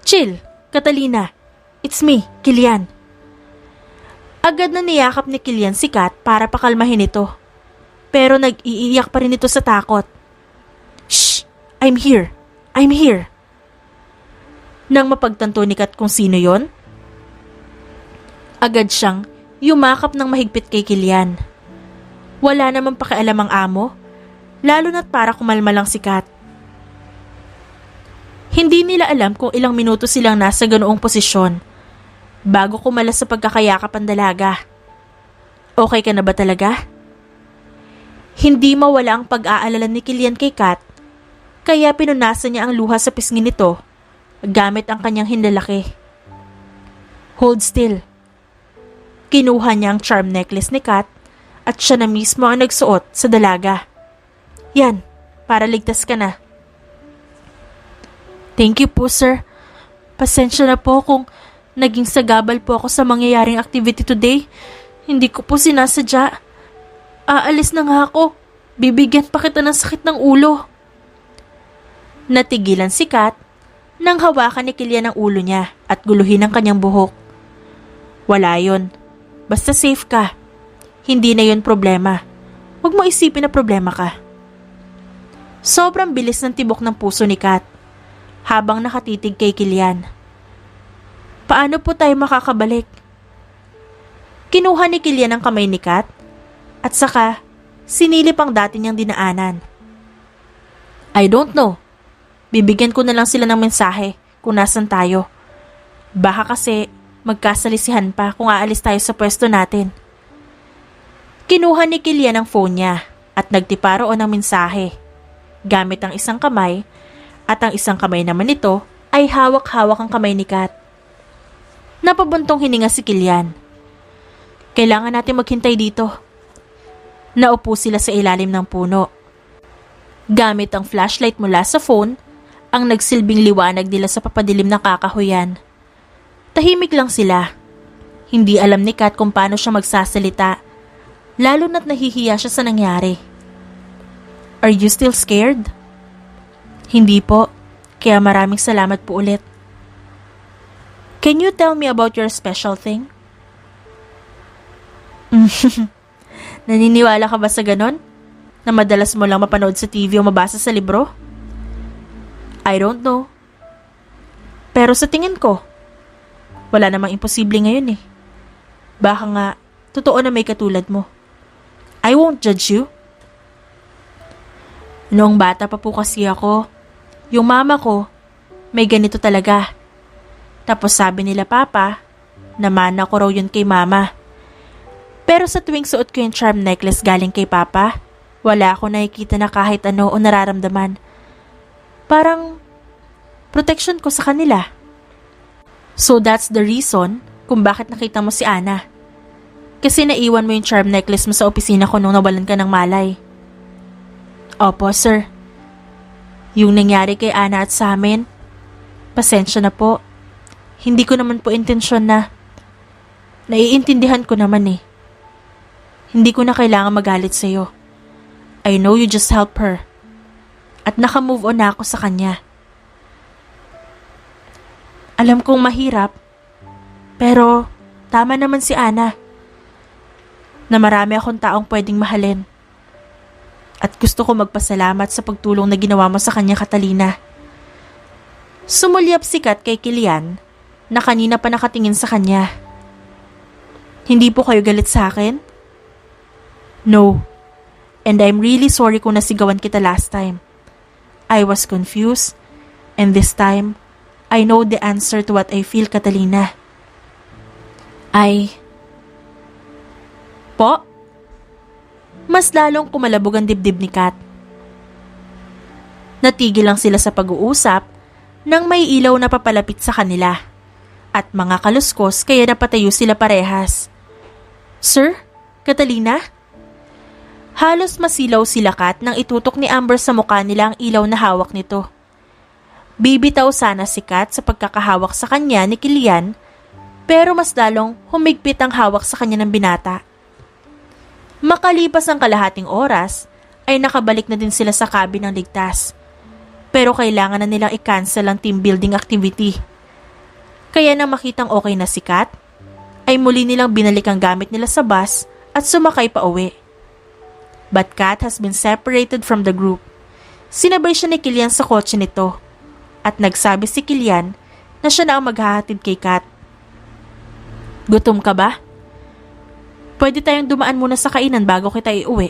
Chill, Catalina. It's me, Kilian. Agad na niyakap ni Kilian si Kat para pakalmahin ito. Pero nag-iiyak pa rin ito sa takot. Shh! I'm here! I'm here! Nang mapagtanto ni Kat kung sino yon, agad siyang yumakap ng mahigpit kay Kilian. Wala namang pakialam ang amo, lalo na't para kumalma lang si Kat. Hindi nila alam kung ilang minuto silang nasa ganoong posisyon bago kumalas sa pagkakayakap ang dalaga. Okay ka na ba talaga? Hindi mawala ang pag-aalala ni Kilian kay Kat, kaya pinunasan niya ang luha sa pisngi nito gamit ang kanyang hinlalaki. Hold still. Kinuha niya ang charm necklace ni Kat at siya na mismo ang nagsuot sa dalaga. Yan, para ligtas ka na. Thank you po, sir. Pasensya na po kung naging sagabal po ako sa mangyayaring activity today. Hindi ko po sinasadya. Aalis na nga ako. Bibigyan pa kita ng sakit ng ulo. Natigilan si Kat nang hawakan ni Kilian ang ulo niya at guluhin ang kanyang buhok. Wala yon. Basta safe ka. Hindi na yon problema. Huwag mo isipin na problema ka. Sobrang bilis ng tibok ng puso ni Kat habang nakatitig kay Kilian. Paano po tayo makakabalik? Kinuha ni Kilian ang kamay ni Kat at saka sinilip ang dati niyang dinaanan. I don't know. Bibigyan ko na lang sila ng mensahe kung nasan tayo. Baka kasi magkasalisihan pa kung aalis tayo sa pwesto natin. Kinuha ni Kilian ang phone niya at nagtipa roon ng mensahe. Gamit ang isang kamay at ang isang kamay naman nito ay hawak-hawak ang kamay ni Kat. Napabuntong hininga si Kilian. Kailangan natin maghintay dito. Naupo sila sa ilalim ng puno. Gamit ang flashlight mula sa phone, ang nagsilbing liwanag nila sa papadilim na kakahuyan. Tahimik lang sila. Hindi alam ni Kat kung paano siya magsasalita, lalo na't nahihiya siya sa nangyari. Are you still scared? Hindi po, kaya maraming salamat po ulit. Can you tell me about your special thing? Naniniwala ka ba sa ganon? Na madalas mo lang mapanood sa TV o mabasa sa libro? I don't know. Pero sa tingin ko, wala namang imposible ngayon eh. Baka nga, totoo na may katulad mo. I won't judge you. Noong bata pa po kasi ako, yung mama ko, may ganito talaga. Tapos sabi nila papa, naman ako raw yun kay mama. Pero sa tuwing suot ko yung charm necklace galing kay papa, wala ako nakikita na kahit ano o nararamdaman. Parang protection ko sa kanila. So that's the reason kung bakit nakita mo si Ana. Kasi naiwan mo yung charm necklace mo sa opisina ko nung nawalan ka ng malay. Opo, sir. Yung nangyari kay Ana at sa amin, pasensya na po. Hindi ko naman po intensyon na. Naiintindihan ko naman eh. Hindi ko na kailangan magalit sa'yo. I know you just help her. At naka-move on na ako sa kanya. Alam kong mahirap, pero tama naman si Ana. Na marami akong taong pwedeng mahalin. At gusto ko magpasalamat sa pagtulong na ginawa mo sa kanya, Catalina. Sumulyap si Kat kay Kilian na kanina pa nakatingin sa kanya. Hindi po kayo galit sa akin? No. And I'm really sorry kung nasigawan kita last time. I was confused, and this time, I know the answer to what I feel, Catalina. Po? Mas lalong kumalabog ang dibdib ni Kat. Natigil lang sila sa pag-uusap nang may ilaw na papalapit sa kanila at mga kaluskos kaya napatayo sila parehas. Sir? Catalina? Halos masilaw sila Kat nang itutok ni Amber sa mukha nila ang ilaw na hawak nito. Bibitaw sana si Kat sa pagkakahawak sa kanya ni Kilian, pero mas lalong humigpit ang hawak sa kanya ng binata. Makalipas ang kalahating oras, ay nakabalik na din sila sa cabin ng ligtas. Pero kailangan na nilang i-cancel ang team building activity. Kaya nang makitang okay na si Kat, ay muli nilang binalik ang gamit nila sa bus at sumakay pa uwi. But Kat has been separated from the group. Sinabay siya ni Kilian sa kotse nito at nagsabi si Kilian na siya na ang maghahatid kay Kat. Gutom ka ba? Pwede tayong dumaan muna sa kainan bago kita iuwi.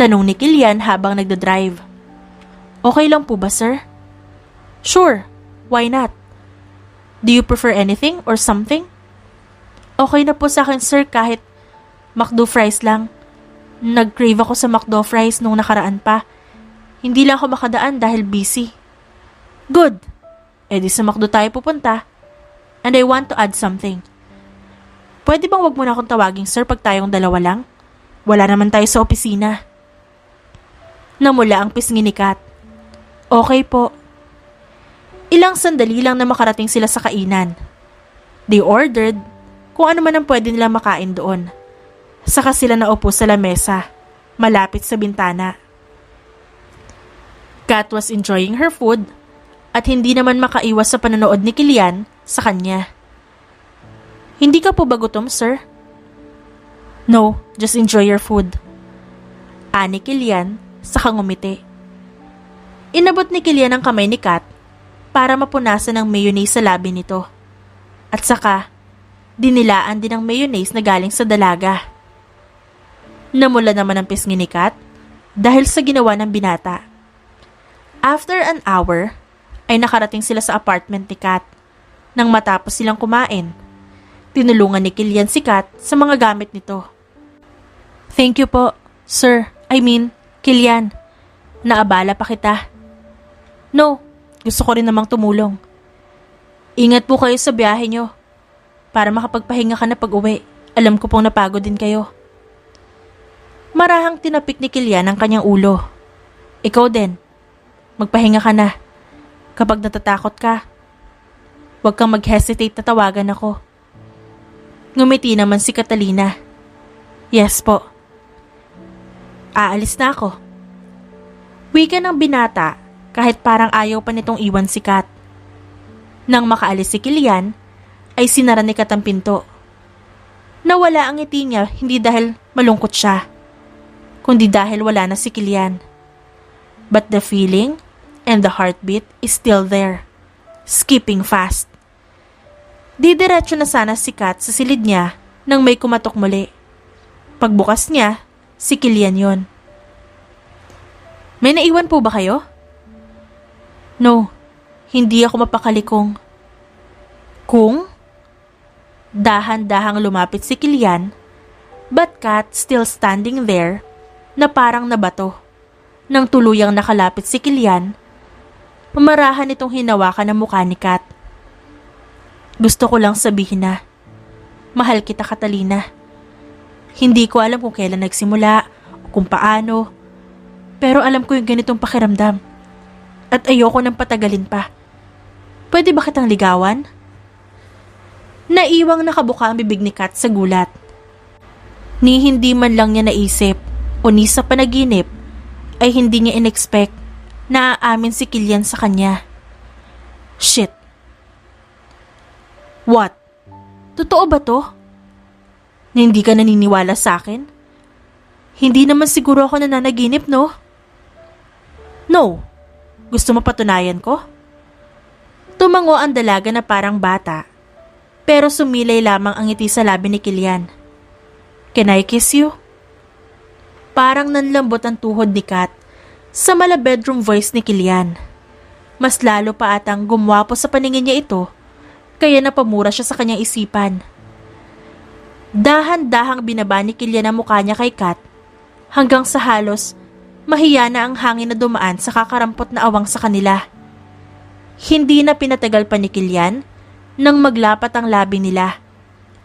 Tanong ni Kilian habang nagdadrive. Okay lang po ba, sir? Sure, why not? Do you prefer anything or something? Okay na po sa akin, sir, kahit McDo fries lang. Nag-crave ako sa McDo fries nung nakaraan pa. Hindi lang ako makadaan dahil busy. Good. Eh di sa McDo tayo pupunta. And I want to add something. Pwede bang wag mo na akong tawaging sir pag tayong dalawa lang? Wala naman tayo sa opisina. Namula ang pisngi ni Kat. Okay po. Ilang sandali lang na makarating sila sa kainan. They ordered kung ano man ang pwede nila makain doon. Saka sila naupo sa lamesa, malapit sa bintana. Kat was enjoying her food at hindi naman makaiwas sa panonood ni Kilian sa kanya. Hindi ka po ba gutom, sir? No, just enjoy your food. Ani Kilian, saka ngumiti. Inabot ni Kilian ang kamay ni Kat para mapunasan ng mayonnaise sa labi nito. At saka, dinilaan din ang mayonnaise na galing sa dalaga. Namula naman ang pisngi ni Kat dahil sa ginawa ng binata. After an hour, ay nakarating sila sa apartment ni Kat. Nang matapos silang kumain, tinulungan ni Kilian si Kat sa mga gamit nito. Thank you po, sir. Kilian. Naabala pa kita. No, gusto ko rin namang tumulong. Ingat po kayo sa biyahe nyo. Para makapagpahinga ka na pag-uwi. Alam ko pong napagod din kayo. Marahang tinapik ni Kilian ang kanyang ulo. Ikaw din. Magpahinga ka na. Kapag natatakot ka, huwag kang mag-hesitate na tawagan ako. Ngumiti naman si Catalina. Yes po. Aalis na ako. Wika ng binata kahit parang ayaw pa nitong iwan si Kat. Nang makaalis si Kilian, ay sinara ni Kat ang pinto. Nawala ang ngiti niya hindi dahil malungkot siya, kundi dahil wala na si Kilian. But the feeling and the heartbeat is still there, skipping fast. Didiretso na sana si Kat sa silid niya nang may kumatok muli. Pagbukas niya, si Kilian yon. May naiwan po ba kayo? No, hindi ako mapakali kung... Kung? Dahan-dahang lumapit si Kilian, but Kat still standing there na parang nabato. Nang tuluyang nakalapit si Kilian, pamarahan itong hinawakan ng mukha ni Kat. Gusto ko lang sabihin na, mahal kita, Catalina. Hindi ko alam kung kailan nagsimula o kung paano, pero alam ko yung ganitong pakiramdam. At ayoko nang patagalin pa. Pwede ba kitang ligawan? Naiwang nakabuka ang bibig ni Kat sa gulat. Ni hindi man lang niya naisip o ni sa panaginip ay hindi niya in-expect na aamin si Kilian sa kanya. Shit. What? Totoo ba to? Na hindi ka naniniwala sa akin? Hindi naman siguro ako nananaginip, no? No. Gusto mo patunayan ko? Tumango ang dalaga na parang bata, pero sumilay lamang ang ngiti sa labi ni Kilian. Can I kiss you? Parang nanlambot ang tuhod ni Kat sa mala-bedroom voice ni Kilian. Mas lalo pa atang gumwapo sa paningin niya ito, kaya napamura siya sa kanyang isipan. Dahan-dahang binaba ni Kilian ang mukha niya kay Kat hanggang sa halos mahiya na ang hangin na dumaan sa kakarampot na awang sa kanila. Hindi na pinatagal pa ni Kilian nang maglapat ang labi nila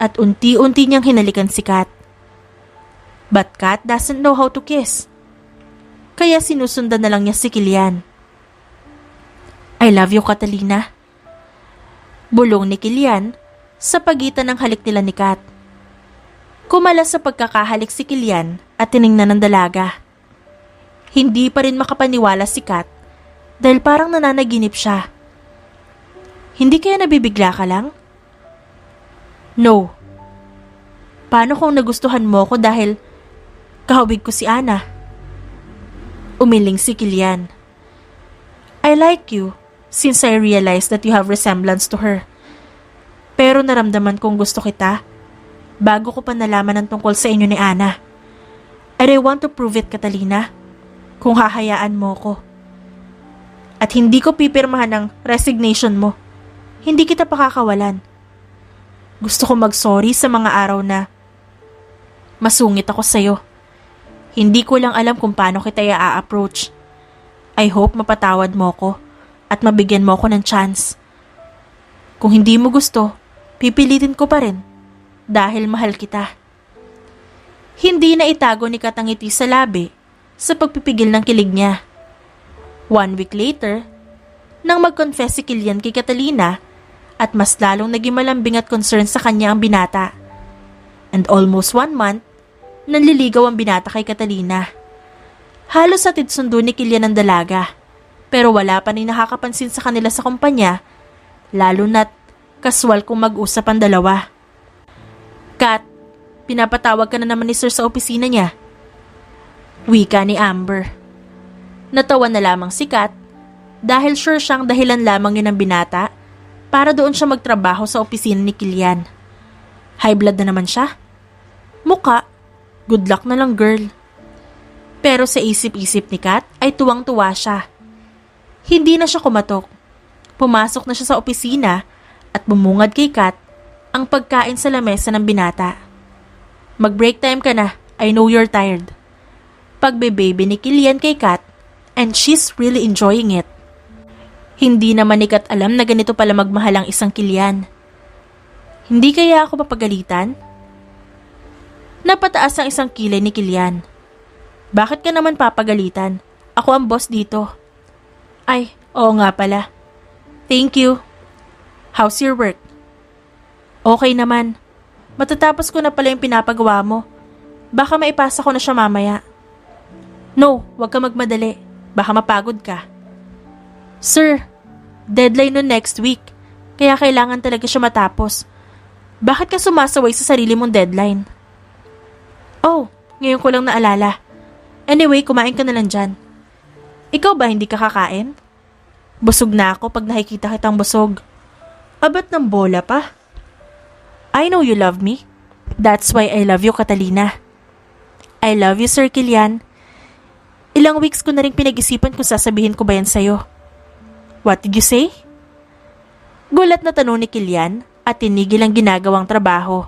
at unti-unti niyang hinalikan si Kat. But Kat doesn't know how to kiss. Kaya sinusundan na lang niya si Kilian. I love you, Catalina. Bulong ni Kilian sa pagitan ng halik nila ni Kat. Kumalas sa pagkakahalik si Kilian at tiningnan ng dalaga. Hindi pa rin makapaniwala si Kat dahil parang nananaginip siya. Hindi kaya nabibigla ka lang? No. Paano kung nagustuhan mo ko dahil kahawig ko si Ana? Umiling si Kilian. I like you since I realized that you have resemblance to her. Pero naramdaman kong gusto kita bago ko pa nalaman ang tungkol sa inyo ni Ana. And I want to prove it, Catalina, kung hahayaan mo ko. At hindi ko pipirmahan ang resignation mo. Hindi kita pakakawalan. Gusto ko mag-sorry sa mga araw na masungit ako sa'yo. Hindi ko lang alam kung paano kita i-approach. I hope mapatawad mo ko at mabigyan mo ko ng chance. Kung hindi mo gusto, pipilitin ko pa rin dahil mahal kita. Hindi na itago ni Kat ang ngiti sa labi sa pagpipigil ng kilig niya. 1 week later, nang mag-confess si Kilian kay Catalina at mas lalong naging malambing at concerned sa kanya ang binata. And almost 1 month, nanliligaw ang binata kay Catalina. Halos atid sundo ni Kilian ang dalaga, pero wala pa rin nakakapansin sa kanila sa kumpanya, lalo na't kaswal kung mag-usap ang dalawa. Kat, pinapatawag ka na naman ni Sir sa opisina niya. Wika ni Amber. Natawa na lamang si Kat dahil sure siyang dahilan lamang yun ng binata para doon siya magtrabaho sa opisina ni Kilian. High blood na naman siya. Muka, good luck na lang, girl. Pero sa isip-isip ni Kat ay tuwang-tuwa siya. Hindi na siya kumatok. Pumasok na siya sa opisina at bumungad kay Kat ang pagkain sa lamesa ng binata. Mag-break time ka na, I know you're tired. Pagbe-baby ni Kilian kay Kat, and she's really enjoying it. Hindi naman ni Kat alam na ganito pala magmahal ang isang Kilian. Hindi kaya ako papagalitan? Napataas ang isang kilay ni Kilian. Bakit ka naman papagalitan? Ako ang boss dito. Ay, oo nga pala. Thank you. How's your work? Okay naman. Matatapos ko na pala yung pinapagawa mo. Baka maipasa ko na siya mamaya. No, wag ka magmadali. Baka mapagod ka. Sir, deadline no next week. Kaya kailangan talaga siya matapos. Bakit ka sumasaway sa sarili mong deadline? Oh, ngayon ko lang naalala. Anyway, kumain ka na lang dyan. Ikaw ba hindi ka kakain? Busog na ako pag nakikita kitang busog. Abat ng bola pa. I know you love me. That's why I love you, Catalina. I love you, Sir Kilian. Ilang weeks ko na rin pinag-isipan kung sasabihin ko ba yan sa'yo. What did you say? Gulat na tanong ni Kilian at tinigil ang ginagawang trabaho.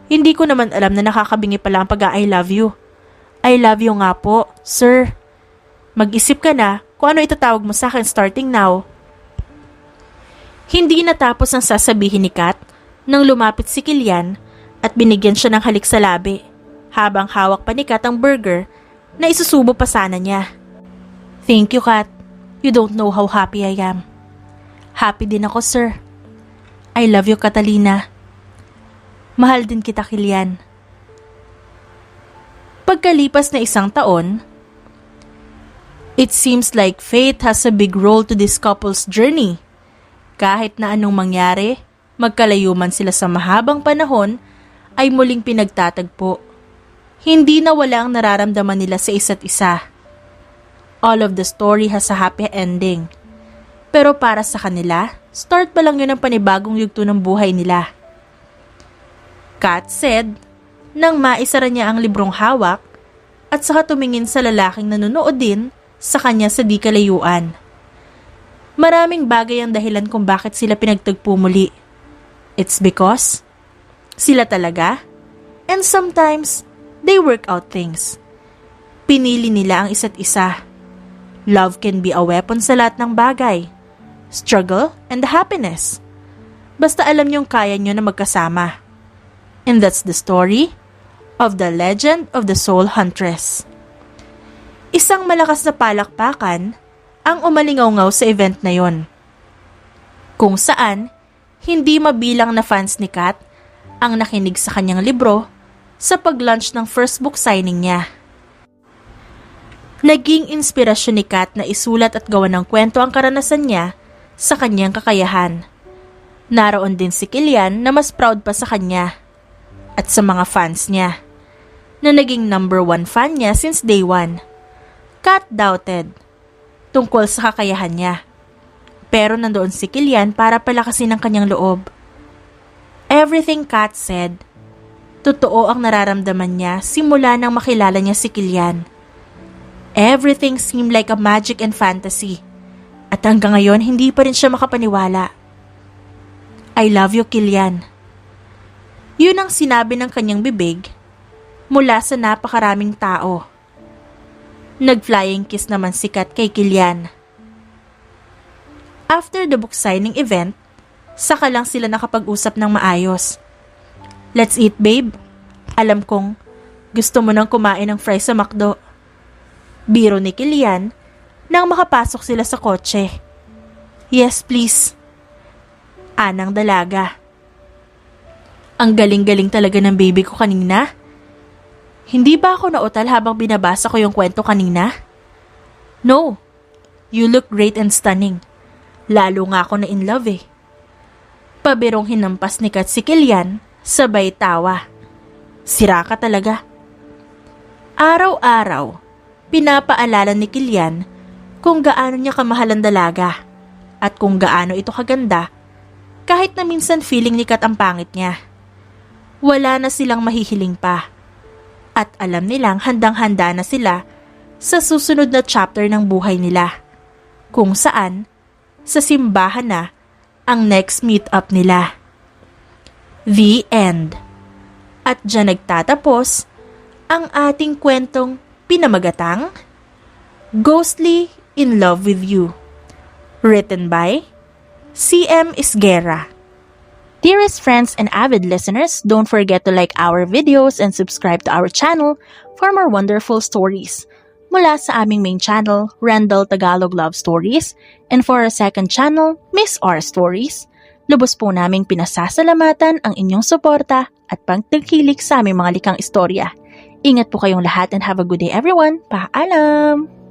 Hindi ko naman alam na nakakabingi pala ang pag-I love you. I love you nga po, sir. Mag-isip ka na kung ano itatawag mo sa akin starting now. Hindi natapos ang sasabihin ni Kat nang lumapit si Kilian at binigyan siya ng halik sa labi habang hawak pa ni Kat ang burger na isusubo pa sana niya. Thank you, Kat. You don't know how happy I am. Happy din ako, sir. I love you, Catalina. Mahal din kita, Kilian. Pagkalipas na 1 taon, it seems like fate has a big role to this couple's journey. Kahit na anong mangyari, magkalayo man sila sa mahabang panahon, ay muling pinagtatagpo. Hindi na wala ang nararamdaman nila sa isa't isa. All of the story has a happy ending. Pero para sa kanila, start pa lang yun ang panibagong yugto ng buhay nila. Kat said, nang maisara niya ang librong hawak at saka tumingin sa lalaking nanonood din sa kanya sa di kalayuan. Maraming bagay ang dahilan kung bakit sila pinagtagpo muli. It's because sila talaga, and sometimes they work out things. Pinili nila ang isa't isa. Love can be a weapon sa lahat ng bagay. Struggle and happiness. Basta alam niyong kaya niyo na magkasama. And that's the story of the legend of the Soul Huntress. Isang malakas na palakpakan ang umalingaw-ngaw sa event na yon. Kung saan, hindi mabilang na fans ni Kat ang nakinig sa kanyang libro sa pag-launch ng first book signing niya. Naging inspirasyon ni Kat na isulat at gawa ng kwento ang karanasan niya sa kanyang kakayahan. Naroon din si Kilian na mas proud pa sa kanya at sa mga fans niya, na naging #1 fan niya since day 1. Kat doubted tungkol sa kakayahan niya. Pero nandoon si Kilian para palakasin ang kanyang loob. Everything Kat said, totoo ang nararamdaman niya simula nang makilala niya si Kilian. Everything seemed like a magic and fantasy. At hanggang ngayon, hindi pa rin siya makapaniwala. I love you, Kilian. Yun ang sinabi ng kanyang bibig mula sa napakaraming tao. Nag-flying kiss naman si Kat kay Kilian. After the book signing event, saka lang sila nakapag-usap ng maayos. Let's eat, babe. Alam kong gusto mo nang kumain ng fries sa McDo. Biro ni Kilian nang makapasok sila sa kotse. Yes, please. Anang dalaga. Ang galing-galing talaga ng baby ko kanina. Hindi ba ako nautal habang binabasa ko yung kwento kanina? No. You look great and stunning. Lalo nga ako na in love eh. Pabirong hinampas ni Kat si Kilian, sabay tawa. Sira ka talaga. Araw-araw, pinapaalala ni Kilian kung gaano niya kamahal ang dalaga at kung gaano ito kaganda kahit na minsan feeling ni Kat ang pangit niya. Wala na silang mahihiling pa at alam nilang handang-handa na sila sa susunod na chapter ng buhay nila kung saan sa simbahan na ang next meet-up nila. The end. At dyan nagtatapos ang ating kwentong pinamagatang Ghostly in Love with You. Written by C.M. Isguera. Dearest friends and avid listeners, don't forget to like our videos and subscribe to our channel for more wonderful stories. mula sa aming main channel, Randall Tagalog Love Stories, and for our second channel, Miss R Stories. Lubos po naming pinasasalamatan ang inyong suporta at pagtangkilik sa aming mga likang istorya. Ingat po kayong lahat and have a good day everyone. Paalam!